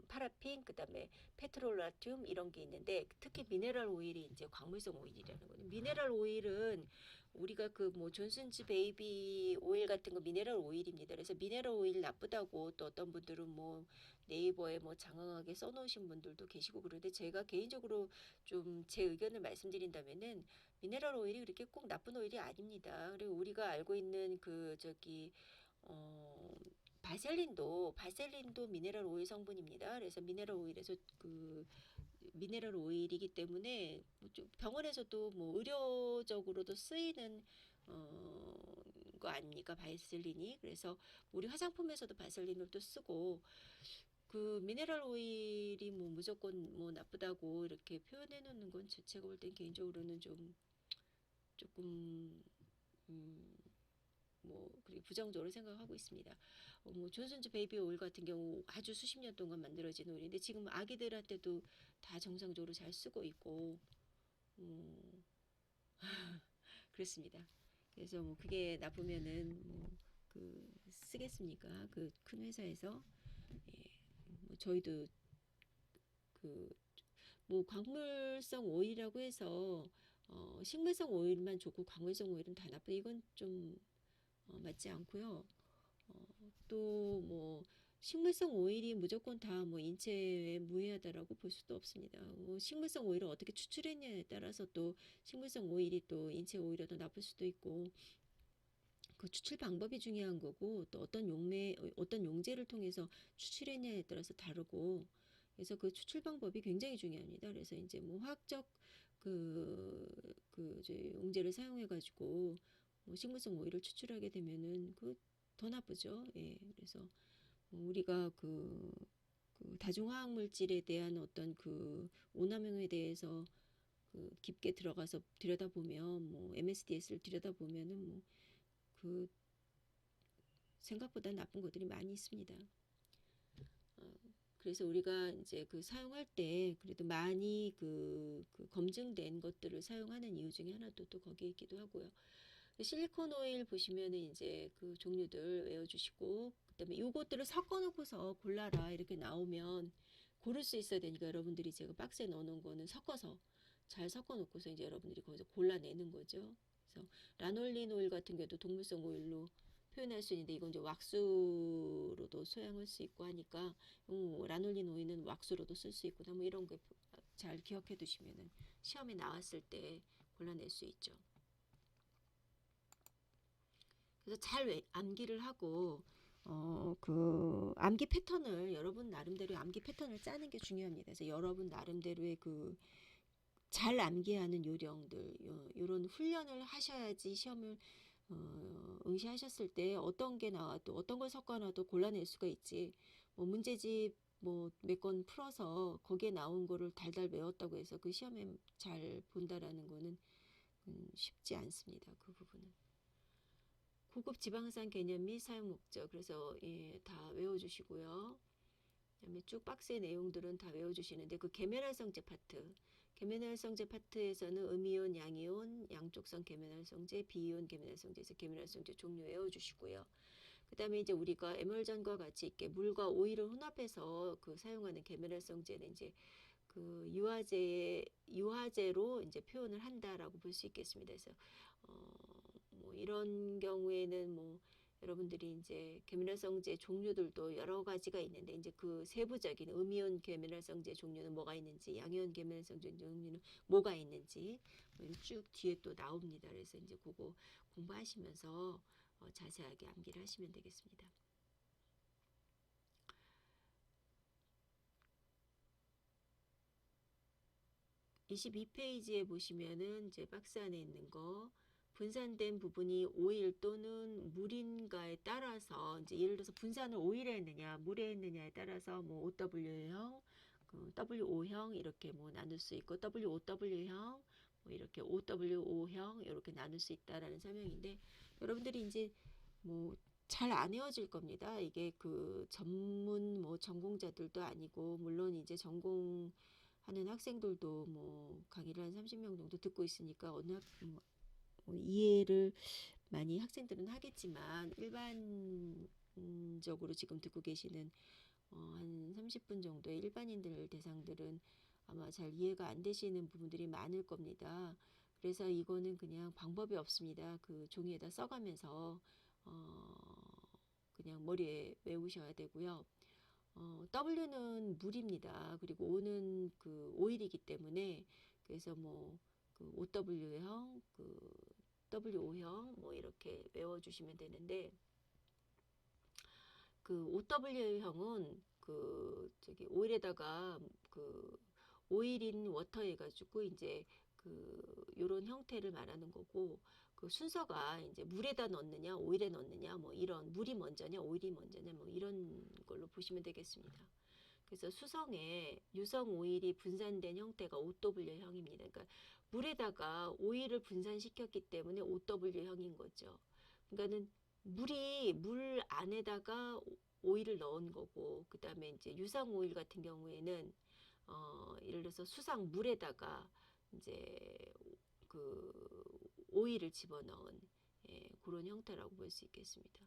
파라핀, 그다음에 페트롤라튬 이런 게 있는데 특히 미네랄 오일이 이제 광물성 오일이라는 거예요. 미네랄 오일은 우리가 그 뭐 존슨즈 베이비 오일 같은 거 미네랄 오일입니다. 그래서 미네랄 오일 나쁘다고 또 어떤 분들은 뭐 네이버에 뭐 장황하게 써놓으신 분들도 계시고 그런데 제가 개인적으로 좀 제 의견을 말씀드린다면은 미네랄 오일이 그렇게 꼭 나쁜 오일이 아닙니다. 그리고 우리가 알고 있는 그 저기 어 바셀린도 미네랄 오일 성분입니다. 그래서 미네랄 오일에서 그 미네랄 오일이기 때문에 좀 병원에서도 뭐 의료적으로도 쓰이는 거 아닙니까? 바셀린이. 그래서 우리 화장품에서도 바셀린을 또 쓰고 그 미네랄 오일이 뭐 무조건 뭐 나쁘다고 이렇게 표현해 놓는 건 제가 볼 땐 개인적으로는 좀 조금 뭐 그리고 부정적으로 생각하고 있습니다. 뭐 존슨즈 베이비 오일 같은 경우 아주 수십 년 동안 만들어진 오일인데 지금 아기들한테도 다 정상적으로 잘 쓰고 있고 그렇습니다. 그래서 뭐 그게 나쁘면은 뭐 그 쓰겠습니까? 그 큰 회사에서 예, 뭐 저희도 그 뭐 광물성 오일이라고 해서 식물성 오일만 좋고 광물성 오일은 다 나쁜 이건 좀 맞지 않고요. 또 뭐 식물성 오일이 무조건 다 뭐 인체에 무해하다라고 볼 수도 없습니다. 뭐 식물성 오일을 어떻게 추출했냐에 따라서 또 식물성 오일이 또 인체 오히려 더 나쁠 수도 있고 그 추출 방법이 중요한 거고 또 어떤 용제를 통해서 추출했냐에 따라서 다르고 그래서 그 추출 방법이 굉장히 중요합니다. 그래서 이제 뭐 화학적 그 용제를 사용해 가지고 뭐 식물성 오일을 추출하게 되면은 그 더 나쁘죠. 예. 그래서 우리가 그 다중화학 물질에 대한 어떤 그 오남용에 대해서 그 깊게 들어가서 들여다보면 뭐 MSDS를 들여다보면은 뭐 그 생각보다 나쁜 것들이 많이 있습니다. 그래서 우리가 이제 그 사용할 때 그래도 많이 그 검증된 것들을 사용하는 이유 중에 하나도 또 거기에 있기도 하고요. 실리콘 오일 보시면은 이제 그 종류들 외워주시고 그다음에 요것들을 섞어놓고서 골라라 이렇게 나오면 고를 수 있어야 되니까 여러분들이 제가 박스에 넣어놓은 거는 섞어서 잘 섞어놓고서 이제 여러분들이 거기서 골라내는 거죠. 그래서 라놀린 오일 같은 경우도 동물성 오일로 표현할 수 있는데 이건 이제 왁스로도 소양할 수 있고 하니까 라놀린 오일은 왁스로도 쓸 수 있고 뭐 이런 거 잘 기억해 두시면은 시험에 나왔을 때 골라낼 수 있죠. 그래서 잘 암기를 하고 그 암기 패턴을 여러분 나름대로 암기 패턴을 짜는 게 중요합니다. 그래서 여러분 나름대로의 그 잘 암기하는 요령들 이런 훈련을 하셔야지 시험을 응시하셨을 때 어떤 게 나와도 어떤 걸 섞어놔도 골라낼 수가 있지. 뭐 문제집 뭐 몇 건 풀어서 거기에 나온 거를 달달 외웠다고 해서 그 시험에 잘 본다라는 거는 쉽지 않습니다. 그 부분은. 고급 지방산 개념 및 사용 목적 그래서 예, 다 외워주시고요. 그다음에 쭉 박스의 내용들은 다 외워주시는데 그 계면활성제 파트 계면활성제 파트에서는 음이온, 양이온, 양쪽성 계면활성제, 비이온 계면활성제에서 계면활성제 종류 외워주시고요. 그 다음에 이제 우리가 에멀전과 같이 이렇게 물과 오일을 혼합해서 그 사용하는 계면활성제는 이제 그 유화제로 이제 표현을 한다라고 볼 수 있겠습니다. 그래서 뭐 이런 경우에는 뭐 여러분들이 이제 계면활성제 종류들도 여러 가지가 있는데 이제 그 세부적인 음이온 계면활성제 종류는 뭐가 있는지 양이온 계면활성제 종류는 뭐가 있는지 쭉 뒤에 또 나옵니다. 그래서 이제 그거 공부하시면서 자세하게 암기를 하시면 되겠습니다. (22페이지에) 보시면은 이제 박스 안에 있는 거 분산된 부분이 오일 또는 물인가에 따라서 이제 예를 들어서 분산을 오일에 했느냐 물에 했느냐에 따라서 뭐 OW형, 그 WO형 이렇게 뭐 나눌 수 있고 WOW형 뭐 이렇게 OWO형 이렇게 나눌 수 있다라는 설명인데, 여러분들이 이제 뭐 잘 안 외워질 겁니다. 이게 그 전문 뭐 전공자들도 아니고, 물론 이제 전공 하는 학생들도 뭐 강의를 한 30명 정도 듣고 있으니까 이해를 많이 학생들은 하겠지만, 일반적으로 지금 듣고 계시는 한 30분 정도의 일반인들 대상들은 아마 잘 이해가 안 되시는 부분들이 많을 겁니다. 그래서 이거는 그냥 방법이 없습니다. 그 종이에다 써가면서 그냥 머리에 외우셔야 되고요. W는 물입니다. 그리고 O는 그 오일이기 때문에, 그래서 뭐 그 OW형, 그 WO형 뭐 이렇게 외워주시면 되는데, 그 OW형은 그 저기 오일에다가 그 오일인 워터 해가지고 이제 그 요런 형태를 말하는 거고, 그 순서가 이제 물에다 넣느냐 오일에 넣느냐 뭐 이런, 물이 먼저냐 오일이 먼저냐 뭐 이런 걸로 보시면 되겠습니다. 그래서 수성에 유성 오일이 분산된 형태가 OW형입니다. 그러니까 물에다가 오일을 분산시켰기 때문에 OW형인 거죠. 그러니까는 물 안에다가 오일을 넣은 거고, 그 다음에 이제 유성 오일 같은 경우에는 예를 들어서 수상 물에다가 이제 그 오일을 집어넣은, 예, 그런 형태라고 볼 수 있겠습니다.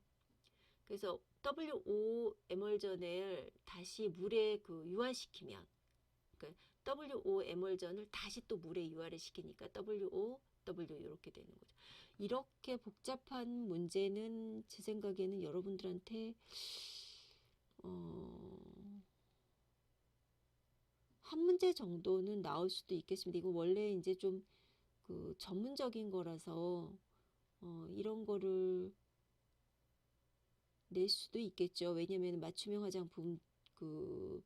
그래서 WO 에멀전을 다시 물에 그 유화시키면, 그러니까 WO 에멀전을 다시 또 물에 유화를 시키니까 WO W 이렇게 되는 거죠. 이렇게 복잡한 문제는 제 생각에는 여러분들한테 한 문제 정도는 나올 수도 있겠습니다. 이거 원래 이제 좀 그 전문적인 거라서 이런 거를 낼 수도 있겠죠. 왜냐면 맞춤형 화장품 그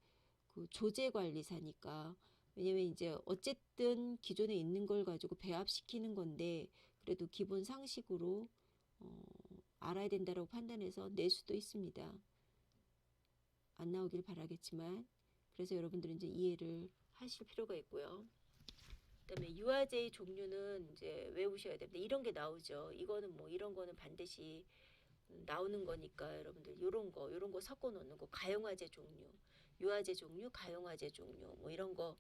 조제 관리사니까. 왜냐면 이제 어쨌든 기존에 있는 걸 가지고 배합시키는 건데, 그래도 기본 상식으로 알아야 된다라고 판단해서 낼 수도 있습니다. 안 나오길 바라겠지만, 그래서 여러분들은 이제 이해를 하실 필요가 있고요. 그다음에 유화제의 종류는 이제 외우셔야 됩니다. 이런 게 나오죠. 이거는 뭐 이런 거는 반드시 나오는 거니까 여러분들 요런 거 섞어 놓는 거, 가용화제 종류, 유화제 종류, 가용화제 종류 뭐 이런 거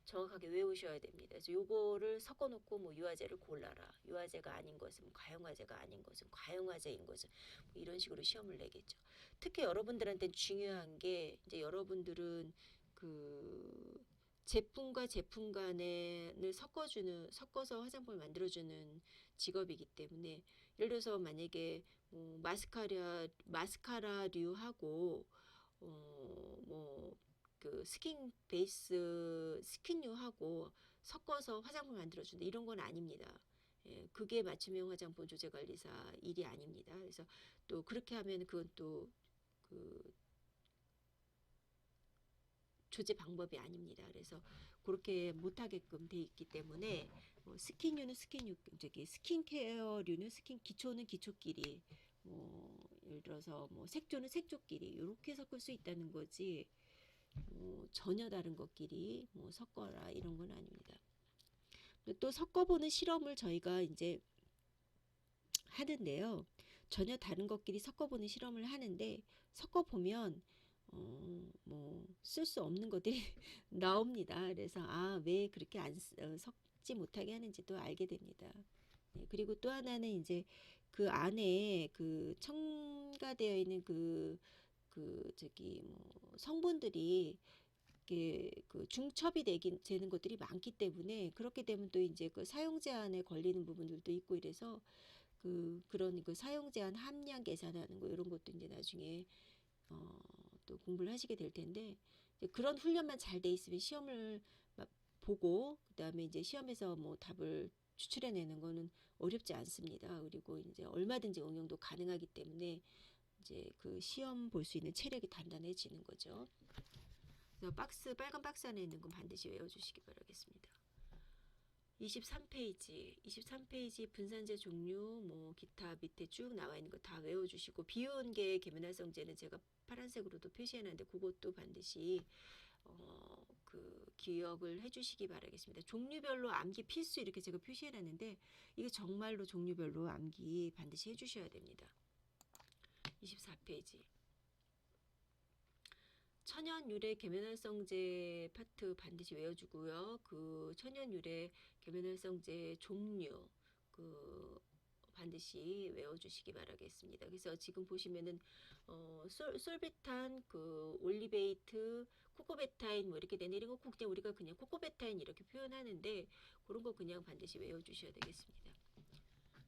정확하게 외우셔야 됩니다. 그래서 요거를 섞어 놓고 뭐 유화제를 골라라. 유화제가 아닌 것은 뭐 가용화제가 아닌 것은 가용화제인 것은 뭐 이런 식으로 시험을 내겠죠. 특히 여러분들한테 중요한 게, 이제 여러분들은 그 제품과 제품 간을 섞어서 화장품을 만들어주는 직업이기 때문에, 예를 들어서 만약에 뭐 마스카라류하고 뭐 그 스킨류하고 섞어서 화장품 만들어준다 이런 건 아닙니다. 예, 그게 맞춤형 화장품 조제관리사 일이 아닙니다. 그래서 또 그렇게 하면 그건 또 그 조제 방법이 아닙니다. 그래서 그렇게 못하게끔 돼 있기 때문에 스킨류는 스킨류, 저기 스킨케어류는 기초는 기초끼리, 예를 들어서 뭐 색조는 색조끼리 이렇게 섞을 수 있다는 거지, 전혀 다른 것끼리 뭐 섞어라 이런 건 아닙니다. 또 섞어보는 실험을 저희가 이제 하는데요. 전혀 다른 것끼리 섞어보는 실험을 하는데, 섞어보면 뭐 쓸 수 없는 것들이 나옵니다. 그래서 왜 그렇게 섞지 못하게 하는지도 알게 됩니다. 네, 그리고 또 하나는 이제 그 안에 그 첨가되어 있는 저기 뭐 성분들이 이게 그 중첩이 되는 것들이 많기 때문에, 그렇게 되면 또 이제 그 사용 제한에 걸리는 부분들도 있고, 이래서 그런 그 사용 제한 함량 계산하는 거 이런 것도 이제 나중에 또 공부를 하시게 될 텐데, 그런 훈련만 잘 돼 있으면 시험을 보고 그다음에 이제 시험에서 뭐 답을 추출해내는 거는 어렵지 않습니다. 그리고 이제 얼마든지 응용도 가능하기 때문에 이제 그 시험 볼 수 있는 체력이 단단해지는 거죠. 그래서 빨간 박스 안에 있는 건 반드시 외워주시기 바라겠습니다. 23페이지 분산제 종류 뭐 기타 밑에 쭉 나와 있는 거 다 외워주시고, 비운계 계면활성제는 제가 파란색으로도 표시해놨는데 그것도 반드시 그 기억을 해주시기 바라겠습니다. 종류별로 암기 필수 이렇게 제가 표시해놨는데 이게 정말로 종류별로 암기 반드시 해주셔야 됩니다. 24페이지 천연유래 계면활성제 파트 반드시 외워주고요. 그 천연유래 계면활성제 종류 그 반드시 외워주시기 바라겠습니다. 그래서 지금 보시면은 솔비탄, 그 올리베이트, 코코베타인 뭐 이렇게 되는 이런 거 그냥 우리가 그냥 코코베타인 이렇게 표현하는데 그런 거 그냥 반드시 외워주셔야 되겠습니다.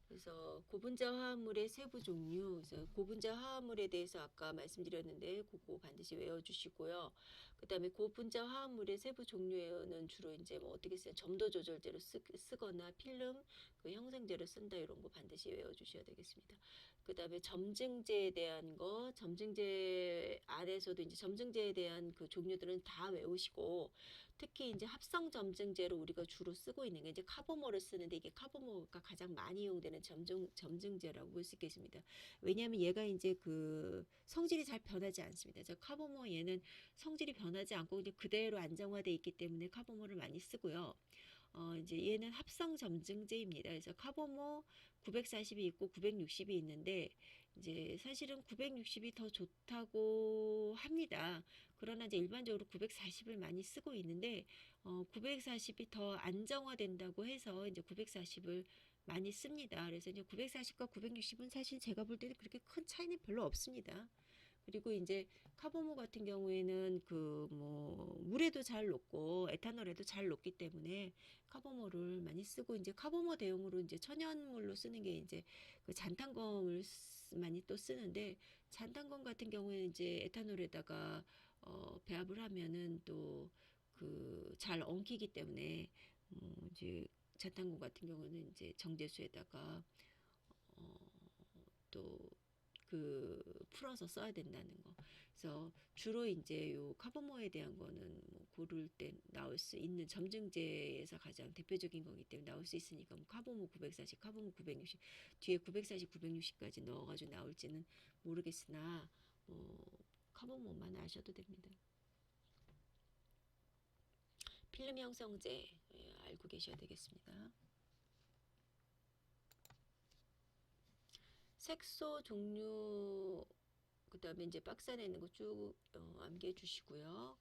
그래서 고분자 화합물의 세부 종류, 그래서 고분자 화합물에 대해서 아까 말씀드렸는데 그거 반드시 외워주시고요. 그 다음에 고분자 화합물의 세부 종류에는 주로 이제 뭐 어떻게 쓰냐, 점도 조절제로 쓰거나 필름 그 형성제로 쓴다 이런 거 반드시 외워주셔야 되겠습니다. 그 다음에 점증제에 대한 거, 점증제 안에서도 이제 점증제에 대한 그 종류들은 다 외우시고, 특히 이제 합성 점증제로 우리가 주로 쓰고 있는 게 이제 카보모를 쓰는데 이게 카보모가 가장 많이 이용되는 점증제라고 볼 수 있겠습니다. 왜냐하면 얘가 이제 그 성질이 잘 변하지 않습니다. 저 카보모 얘는 성질이 변하지 않고 그냥 그대로 안정화되어 있기 때문에 카보모를 많이 쓰고요. 이제 얘는 합성 점증제입니다. 그래서 카보모 940이 있고 960이 있는데 이제 사실은 960이 더 좋다고 합니다. 그러나 이제 일반적으로 940을 많이 쓰고 있는데 940이 더 안정화된다고 해서 이제 940을 많이 씁니다. 그래서 이제 940과 960은 사실 제가 볼 때는 그렇게 큰 차이는 별로 없습니다. 그리고 이제 카보모 같은 경우에는 그 뭐 물에도 잘 녹고 에탄올에도 잘 녹기 때문에 카보모를 많이 쓰고, 이제 카보모 대용으로 이제 천연물로 쓰는 게 이제 그 잔탄검을 많이 또 쓰는데, 잔탄검 같은 경우에는 이제 에탄올에다가 배합을 하면은 또 그 잘 엉키기 때문에 이제 잔탄검 같은 경우는 이제 정제수에다가 또 그 풀어서 써야 된다는 거. 그래서 주로 이제 요 카보모에 대한 거는 뭐 고를 때 나올 수 있는 점증제에서 가장 대표적인 거기 때문에 나올 수 있으니까 뭐 카보모 940, 카보모 960 뒤에 940, 960까지 넣어가지고 나올지는 모르겠으나 카보모만 아셔도 됩니다. 필름 형성제 알고 계셔야 되겠습니다. 색소 종류, 그 다음에 이제 박스 안에 있는 거 쭉 암기해 주시고요.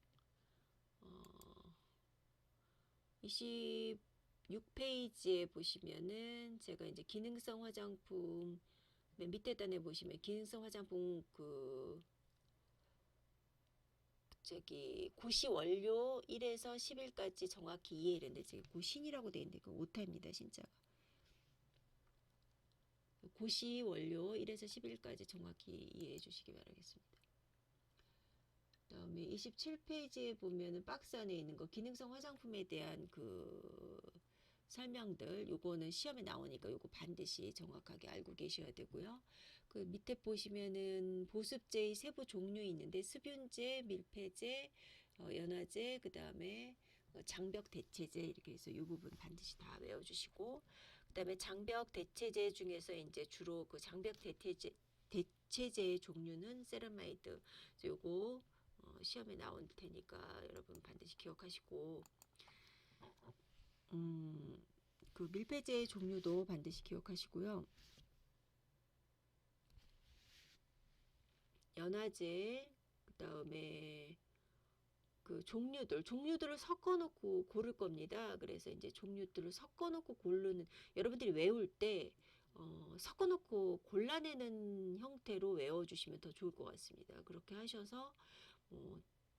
26페이지에 보시면은 제가 이제 기능성 화장품 맨 밑에 단에 보시면 기능성 화장품 그 저기 고시 원료 1에서 10일까지 정확히 이해 이랬는데 제가 고신이라고 돼 있는데 그 오타입니다, 진짜. 고시 원료 1에서 10일까지 정확히 이해해 주시기 바라겠습니다. 그다음에 27페이지에 보면은 박스 안에 있는 거 기능성 화장품에 대한 그 설명들, 요거는 시험에 나오니까 요거 반드시 정확하게 알고 계셔야 되고요. 그 밑에 보시면은 보습제의 세부 종류 있는데 수분제, 밀폐제, 연화제, 그 다음에 장벽 대체제 이렇게 해서 요 부분 반드시 다 외워주시고, 그 다음에 장벽 대체제 중에서 이제 주로 그 장벽 대체제의 종류는 세라마이드, 요거 시험에 나올 테니까 여러분 반드시 기억하시고, 그 밀폐제의 종류도 반드시 기억하시고요. 연화제, 그 다음에 그 종류들을 섞어 놓고 고를 겁니다. 그래서 이제 종류들을 섞어 놓고 고르는, 여러분들이 외울 때 섞어 놓고 골라내는 형태로 외워주시면 더 좋을 것 같습니다. 그렇게 하셔서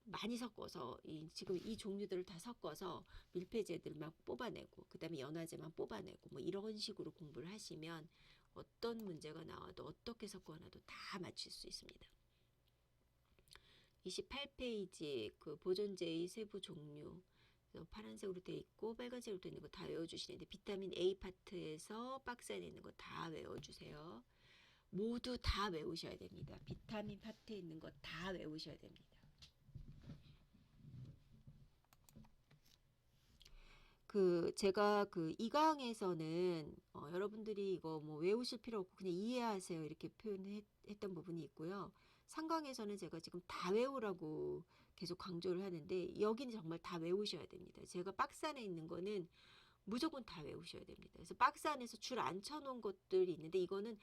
많이 섞어서 지금 이 종류들을 다 섞어서 밀폐제들만 뽑아내고 그 다음에 연화제만 뽑아내고 뭐 이런 식으로 공부를 하시면 어떤 문제가 나와도 어떻게 섞어놔도 다 맞출 수 있습니다. 28페이지 그 보존제의 세부 종류, 그래서 파란색으로 되어 있고 빨간색으로 되어 있는 거 다 외워주시는데 비타민 A 파트에서 박스 안에 있는 거 다 외워주세요. 모두 다 외우셔야 됩니다. 비타민 파트에 있는 거 다 외우셔야 됩니다. 제가 이 강에서는 여러분들이 이거 뭐 외우실 필요 없고 그냥 이해하세요 이렇게 표현했던 부분이 있고요. 3강에서는 제가 지금 다 외우라고 계속 강조를 하는데 여기는 정말 다 외우셔야 됩니다. 제가 박스 안에 있는 거는 무조건 다 외우셔야 됩니다. 그래서 박스 안에서 줄 안 쳐놓은 것들이 있는데 이거는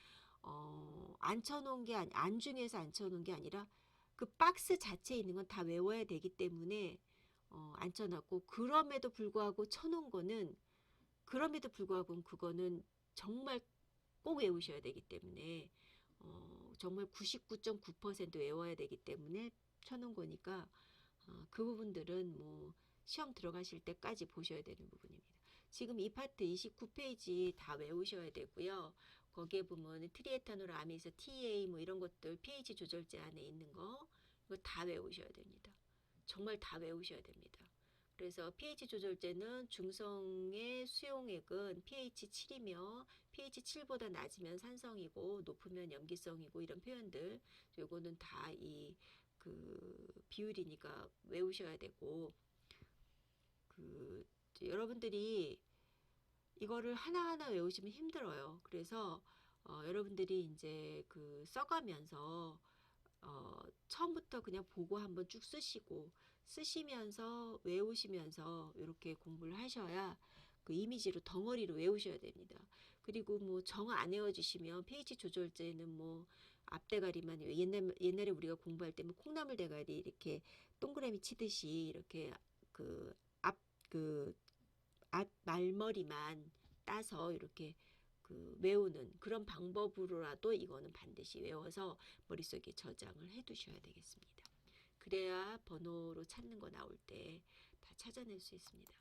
안 쳐놓은 게 안중에서 안 쳐놓은 게 아니라 그 박스 자체에 있는 건 다 외워야 되기 때문에 안 쳐놨고 그럼에도 불구하고 쳐놓은 거는 그럼에도 불구하고 그거는 정말 꼭 외우셔야 되기 때문에 정말 99.9% 외워야 되기 때문에 쳐놓은 거니까 그 부분들은 뭐 시험 들어가실 때까지 보셔야 되는 부분입니다. 지금 이 파트 29페이지 다 외우셔야 되고요. 거기에 보면 트리에탄올 아미서 TA 뭐 이런 것들 pH 조절제 안에 있는 거 이거 다 외우셔야 됩니다. 정말 다 외우셔야 됩니다. 그래서 pH 조절제는 중성의 수용액은 pH 7이며 pH 7보다 낮으면 산성이고 높으면 염기성이고 이런 표현들 요거는 다 이 비율이니까 외우셔야 되고 여러분들이 이거를 하나하나 외우시면 힘들어요. 그래서 여러분들이 이제 써가면서 처음부터 그냥 보고 한번 쭉 쓰시면서 외우시면서 이렇게 공부를 하셔야 그 이미지로 덩어리로 외우셔야 됩니다. 그리고 뭐 정 안 외워주시면 pH 조절제는 뭐 앞대가리만 옛날에 우리가 공부할 때 뭐 콩나물 대가리 이렇게 동그라미 치듯이 이렇게 앞 말머리만 따서 이렇게 외우는 그런 방법으로라도 이거는 반드시 외워서 머릿속에 저장을 해 두셔야 되겠습니다. 그래야 번호로 찾는 거 나올 때 다 찾아낼 수 있습니다.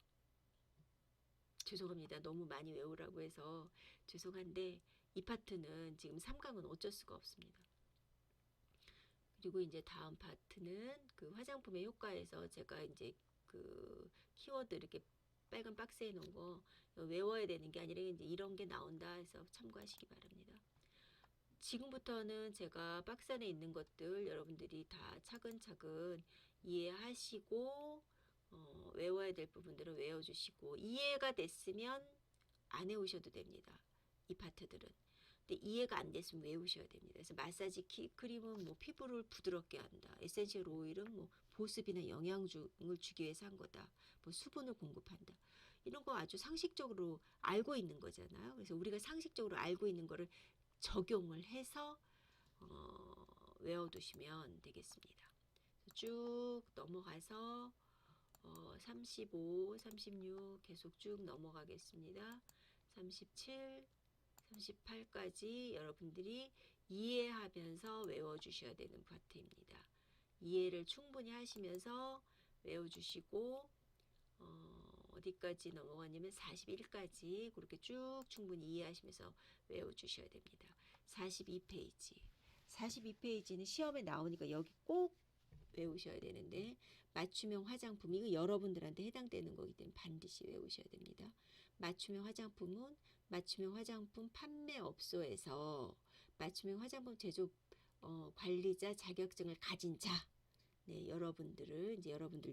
죄송합니다. 너무 많이 외우라고 해서 죄송한데 이 파트는 지금 3강은 어쩔 수가 없습니다. 그리고 이제 다음 파트는 화장품의 효과에서 제가 이제 키워드 이렇게 빨간 박스에 놓은 거 외워야 되는 게 아니라 이제 이런 게 나온다 해서 참고하시기 바랍니다. 지금부터는 제가 박스 안에 있는 것들 여러분들이 다 차근차근 이해하시고 외워야 될 부분들은 외워주시고 이해가 됐으면 안 외우셔도 됩니다. 이 파트들은. 근데 이해가 안 됐으면 외우셔야 됩니다. 그래서 마사지 크림은 뭐 피부를 부드럽게 한다. 에센셜 오일은 뭐 보습이나 영양을 주기 위해서 한 거다. 뭐 수분을 공급한다. 이런 거 아주 상식적으로 알고 있는 거잖아요. 그래서 우리가 상식적으로 알고 있는 거를 적용을 해서 외워두시면 되겠습니다. 쭉 넘어가서 35, 36 계속 쭉 넘어가겠습니다. 37, 38까지 여러분들이 이해하면서 외워주셔야 되는 파트입니다. 이해를 충분히 하시면서 외워주시고 어디까지 넘어가냐면 41까지 그렇게 쭉 충분히 이해하시면서 외워주셔야 됩니다. 42페이지 42페이지는 시험에 나오니까 여기 꼭 외우셔야 되는데 맞춤형 화장품 이거 여러분들한테 해당되는 거기 때문에 반드시 외우셔야 됩니다. 맞춤형 화장품은 맞춤형 화장품 판매업소에서 맞춤형 화장품 제조 관리자 자격증을 가진 자 네, 여러분들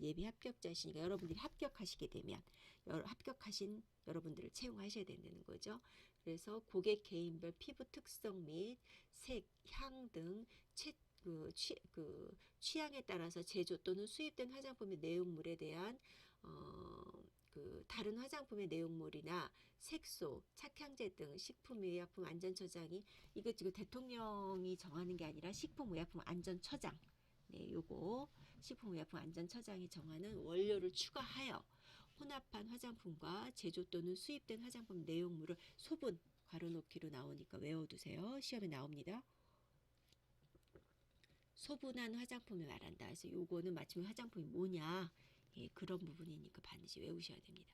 예비 합격자시니까 여러분들이 합격하시게 되면 합격하신 여러분들을 채용하셔야 된다는 거죠. 그래서 고객 개인별 피부 특성 및 색, 향 등 취향에 따라서 제조 또는 수입된 화장품의 내용물에 대한 다른 화장품의 내용물이나 색소, 착향제 등 식품의약품 안전처장이 이거 지금 대통령이 정하는 게 아니라 식품의약품안전처장 네, 요거 식품의약품안전처장이 정하는 원료를 추가하여 혼합한 화장품과 제조 또는 수입된 화장품 내용물을 소분 괄호놓기로 나오니까 외워두세요. 시험에 나옵니다. 소분한 화장품을 말한다. 그래서 요거는 맞춤형 화장품이 뭐냐 예, 그런 부분이니까 반드시 외우셔야 됩니다.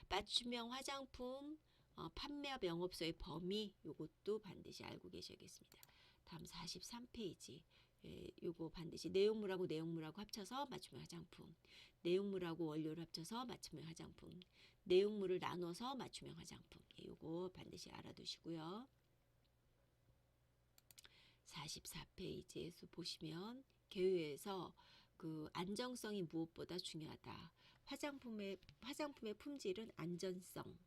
맞춤형 화장품 판매업 영업소의 범위 요것도 반드시 알고 계셔야겠습니다. 다음 43페이지 예, 요거 반드시 내용물하고 내용물하고 합쳐서 맞춤형 화장품, 내용물하고 원료를 합쳐서 맞춤형 화장품, 내용물을 나눠서 맞춤형 화장품. 예, 요거 반드시 알아두시고요. 44페이지에서 보시면 개요에서 그 안정성이 무엇보다 중요하다. 화장품의 품질은 안전성,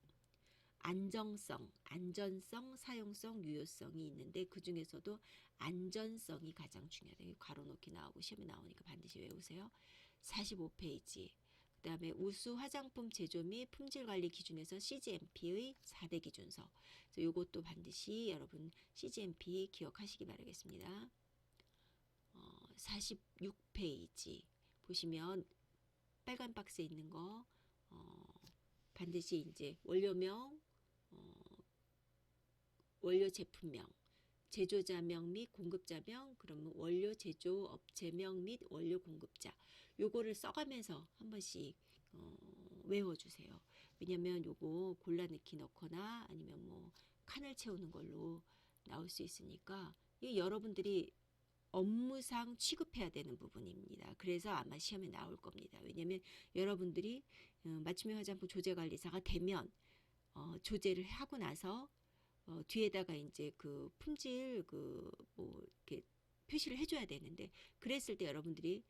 사용성, 유효성이 있는데 그 중에서도 안전성이 가장 중요하다. 괄호 넣기 나오고 시험에 나오니까 반드시 외우세요. 45페이지. 그 다음에 우수 화장품 제조 및 품질 관리 기준에서 CGMP의 4대 기준서. 이것도 반드시 여러분 CGMP 기억하시기 바라겠습니다. 46페이지 보시면 빨간 박스에 있는 거 반드시 이제 원료명, 원료 제품명, 제조자명 및 공급자명, 그러면 원료 제조업체명 및 원료 공급자. 요거를 써가면서 한 번씩 외워주세요. 왜냐면 요거 골라넣기 넣거나 아니면 뭐 칸을 채우는 걸로 나올 수 있으니까 이 여러분들이 업무상 취급해야 되는 부분입니다. 그래서 아마 시험에 나올 겁니다. 왜냐면 여러분들이 맞춤형 화장품 조제관리사가 되면 조제를 하고 나서 뒤에다가 이제 그 품질 그 뭐 이렇게 표시를 해줘야 되는데 그랬을 때 여러분들이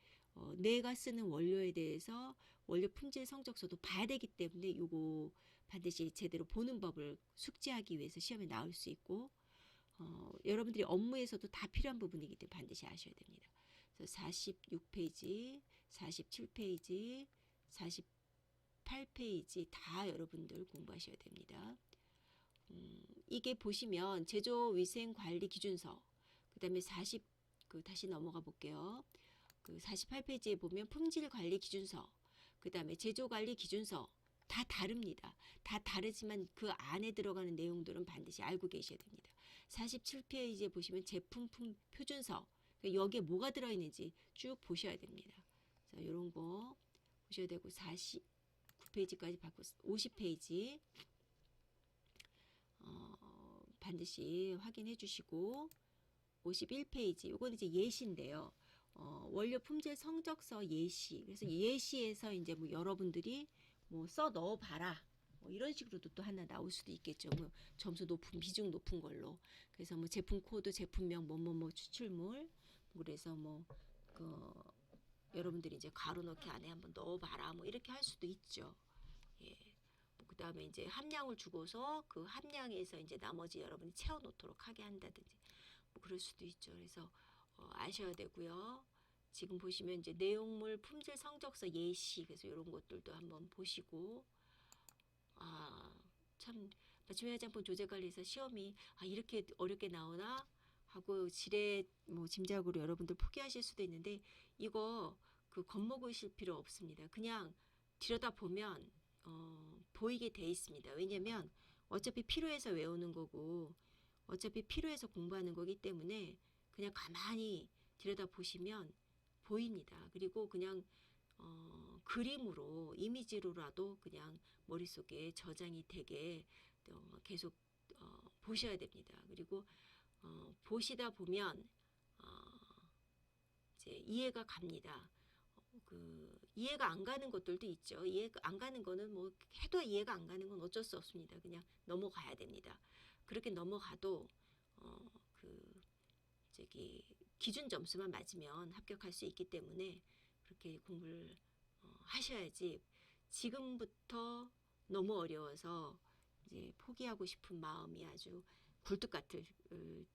내가 쓰는 원료에 대해서 원료 품질 성적서도 봐야 되기 때문에 요거 반드시 제대로 보는 법을 숙지하기 위해서 시험에 나올 수 있고 여러분들이 업무에서도 다 필요한 부분이기 때문에 반드시 아셔야 됩니다. 그래서 46페이지, 47페이지, 48페이지 다 여러분들 공부하셔야 됩니다. 이게 보시면 제조위생관리기준서, 그 다음에 다시 넘어가 볼게요. 그 48페이지에 보면 품질관리기준서, 그 다음에 제조관리기준서 다 다릅니다. 다 다르지만 그 안에 들어가는 내용들은 반드시 알고 계셔야 됩니다. 47페이지에 보시면 제품 표준서, 여기에 뭐가 들어있는지 쭉 보셔야 됩니다. 자, 이런 거 보셔야 되고 49페이지까지 받고 50페이지 반드시 확인해 주시고 51페이지 이건 이제 예시인데요. 원료 품질 성적서 예시. 그래서 예시에서 이제 뭐 여러분들이 뭐 써 넣어 봐라. 뭐 이런 식으로도 또 하나 나올 수도 있겠죠. 뭐 점수 높은 비중 높은 걸로. 그래서 뭐 제품 코드, 제품명, 뭐뭐뭐 추출물. 그래서 뭐 그 여러분들이 이제 괄호 넣기 안에 한번 넣어 봐라. 뭐 이렇게 할 수도 있죠. 예. 그 다음에 이제 함량을 주고서 그 함량에서 이제 나머지 여러분이 채워 놓도록 하게 한다든지 뭐 그럴 수도 있죠. 그래서 아셔야 되고요. 지금 보시면 이제 내용물 품질 성적서 예시 그래서 이런 것들도 한번 보시고 참 맞춤형 화장품 조제관리사 시험이 이렇게 어렵게 나오나 하고 지레 뭐 짐작으로 여러분들 포기하실 수도 있는데 이거 그 겁먹으실 필요 없습니다. 그냥 들여다 보면 보이게 돼 있습니다. 왜냐면 어차피 필요해서 외우는 거고 어차피 필요해서 공부하는 거기 때문에 그냥 가만히 들여다 보시면 보입니다. 그리고 그냥 그림으로 이미지로라도 그냥 머릿속에 저장이 되게 계속 보셔야 됩니다. 그리고 보시다 보면 이제 이해가 갑니다. 이해가 안 가는 것들도 있죠. 이해가 안 가는 거는 뭐 해도 이해가 안 가는 건 어쩔 수 없습니다. 그냥 넘어가야 됩니다. 그렇게 넘어가도 저기 기준 점수만 맞으면 합격할 수 있기 때문에 그렇게 공부를 하셔야지 지금부터 너무 어려워서 이제 포기하고 싶은 마음이 아주 굴뚝 같을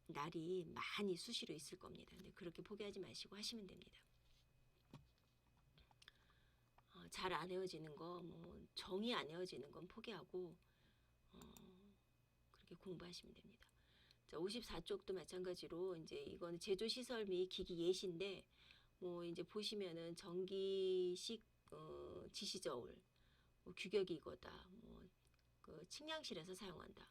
날이 많이 수시로 있을 겁니다. 근데 그렇게 포기하지 마시고 하시면 됩니다. 잘 안 헤어지는 거, 뭐 정이 안 헤어지는 건 포기하고 그렇게 공부하시면 됩니다. 자, 54쪽도 마찬가지로 이제 이거는 제조 시설 및 기기 예시인데 뭐 이제 보시면은 전기식 지시 저울, 뭐 규격이 이거다, 뭐 그 측량실에서 사용한다.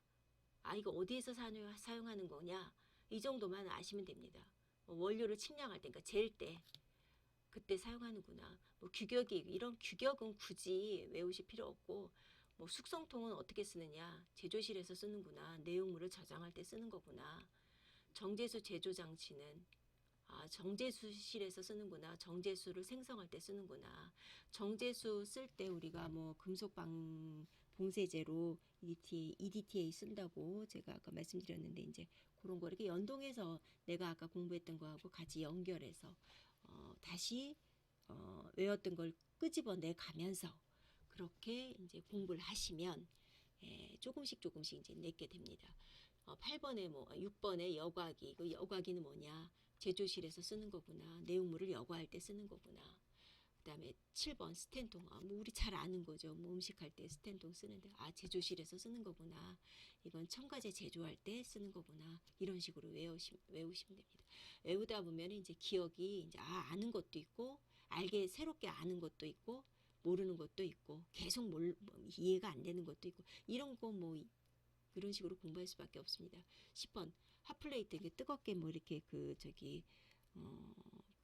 이거 어디에서 사용하는 거냐? 이 정도만 아시면 됩니다. 원료를 측량할 때, 그러니까 잴 때 그때 사용하는구나. 뭐 규격이 이런 규격은 굳이 외우실 필요 없고 뭐 숙성통은 어떻게 쓰느냐? 제조실에서 쓰는구나. 내용물을 저장할 때 쓰는 거구나. 정제수 제조 장치는 아, 정제수실에서 쓰는구나. 정제수를 생성할 때 쓰는구나. 정제수 쓸 때 우리가 뭐 금속방 봉쇄제로 EDTA 쓴다고 제가 아까 말씀드렸는데 이제 그런 거 이렇게 연동해서 내가 아까 공부했던 거하고 같이 연결해서 다시 외웠던 걸 끄집어내 가면서 그렇게 이제 공부를 하시면 조금씩 조금씩 이제 내게 됩니다. 8번에 6번에 여과기. 그 여과기는 뭐냐? 제조실에서 쓰는 거구나. 내용물을 여과할 때 쓰는 거구나. 그다음에 7번 스텐통. 뭐 우리 잘 아는 거죠. 뭐 음식할 때 스텐통 쓰는데 제조실에서 쓰는 거구나. 이건 첨가제 제조할 때 쓰는 거구나. 이런 식으로 외우시면 됩니다. 외우다 보면 이제 기억이 이제 아는 것도 있고 새롭게 아는 것도 있고 모르는 것도 있고 계속 이해가 안 되는 것도 있고 이런 거 뭐 그런 식으로 공부할 수밖에 없습니다. 10번 핫플레이트 뜨겁게 뭐 이렇게 어,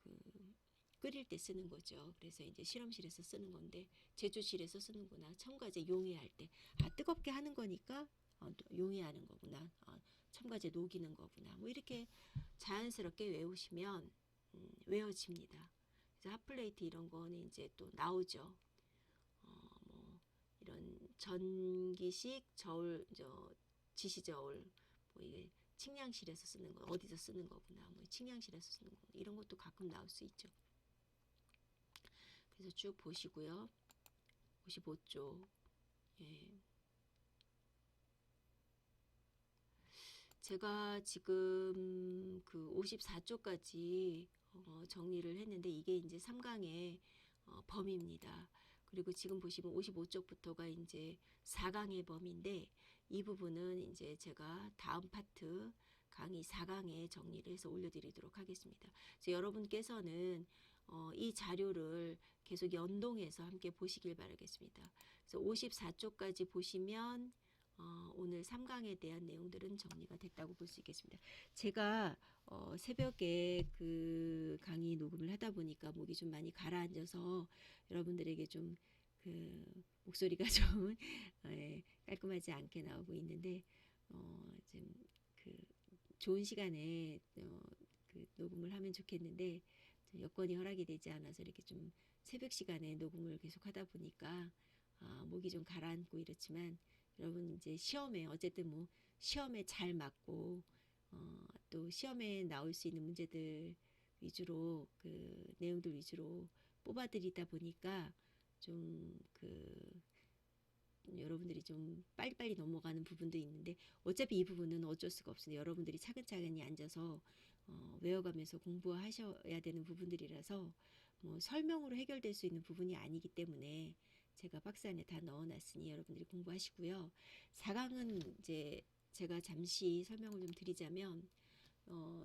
그 끓일 때 쓰는 거죠. 그래서 이제 실험실에서 쓰는 건데 제조실에서 쓰는구나. 첨가제 용해할 때 뜨겁게 하는 거니까 용해하는 거구나. 첨가제 녹이는 거구나. 뭐 이렇게 자연스럽게 외우시면 외워집니다. 그래서 핫플레이트 이런 거는 이제 또 나오죠. 뭐 이런 전기식 저울, 지시저울, 뭐 이게 측량실에서 쓰는 거, 어디서 쓰는 거구나, 뭐 측량실에서 쓰는 거, 이런 것도 가끔 나올 수 있죠. 그래서 쭉 보시고요. 55쪽. 예. 제가 지금 그 54쪽까지 정리를 했는데 이게 이제 3강의 범위입니다. 그리고 지금 보시면 55쪽부터가 이제 4강의 범위인데 이 부분은 이제 제가 다음 파트 강의 4강에 정리를 해서 올려드리도록 하겠습니다. 그래서 여러분께서는 이 자료를 계속 연동해서 함께 보시길 바라겠습니다. 그래서 54쪽까지 보시면 오늘 3강에 대한 내용들은 정리가 됐다고 볼 수 있겠습니다. 제가 새벽에 그 강의 녹음을 하다 보니까 목이 좀 많이 가라앉아서 여러분들에게 좀 그 목소리가 좀 깔끔하지 않게 나오고 있는데 좀 그 좋은 시간에 그 녹음을 하면 좋겠는데 여건이 허락이 되지 않아서 이렇게 좀 새벽 시간에 녹음을 계속 하다 보니까 목이 좀 가라앉고 이렇지만 여러분 이제 시험에 어쨌든 뭐 시험에 잘 맞고 또 시험에 나올 수 있는 문제들 위주로 그 내용들 위주로 뽑아드리다 보니까 좀 여러분들이 좀 빨리빨리 넘어가는 부분도 있는데 어차피 이 부분은 어쩔 수가 없습니다. 여러분들이 차근차근히 앉아서 외워가면서 공부하셔야 되는 부분들이라서 뭐 설명으로 해결될 수 있는 부분이 아니기 때문에 제가 박스 안에 다 넣어놨으니 여러분들이 공부하시고요. 4강은 이제 제가 잠시 설명을 좀 드리자면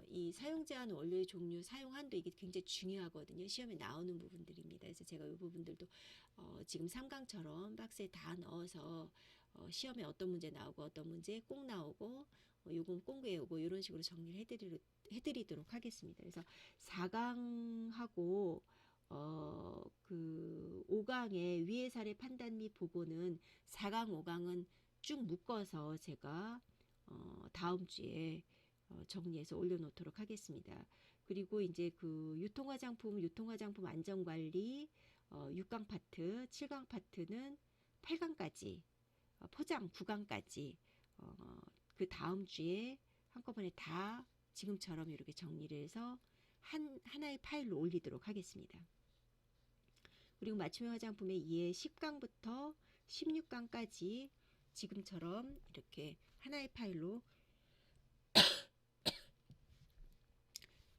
이 사용 제한 원료의 종류, 사용 한도 이게 굉장히 중요하거든요. 시험에 나오는 부분들입니다. 그래서 제가 이 부분들도 지금 3강처럼 박스에 다 넣어서 시험에 어떤 문제 나오고 어떤 문제 꼭 나오고 요건 꼭 외우고 이런 식으로 정리를 해드리도록 하겠습니다. 그래서 4강하고 그 5강의 위해 사례 판단 및 보고는 4강, 5강은 쭉 묶어서 제가 다음 주에 정리해서 올려놓도록 하겠습니다. 그리고 이제 그 유통화장품 안전관리 6강 파트, 7강 파트는 8강까지 포장 9강까지 그 다음 주에 한꺼번에 다 지금처럼 이렇게 정리를 해서 하나의 파일로 올리도록 하겠습니다. 그리고 맞춤형 화장품의 이해 10강부터 16강까지 지금처럼 이렇게 하나의 파일로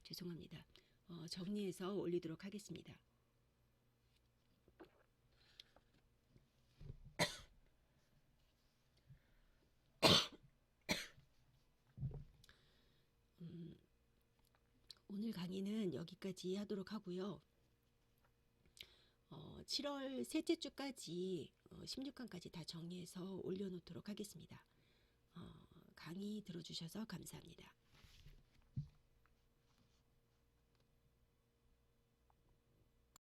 죄송합니다. 정리해서 올리도록 하겠습니다. 오늘 강의는 여기까지 하도록 하고요. 7월 셋째 주까지 16강까지 다 정리해서 올려놓도록 하겠습니다. 강의 들어주셔서 감사합니다.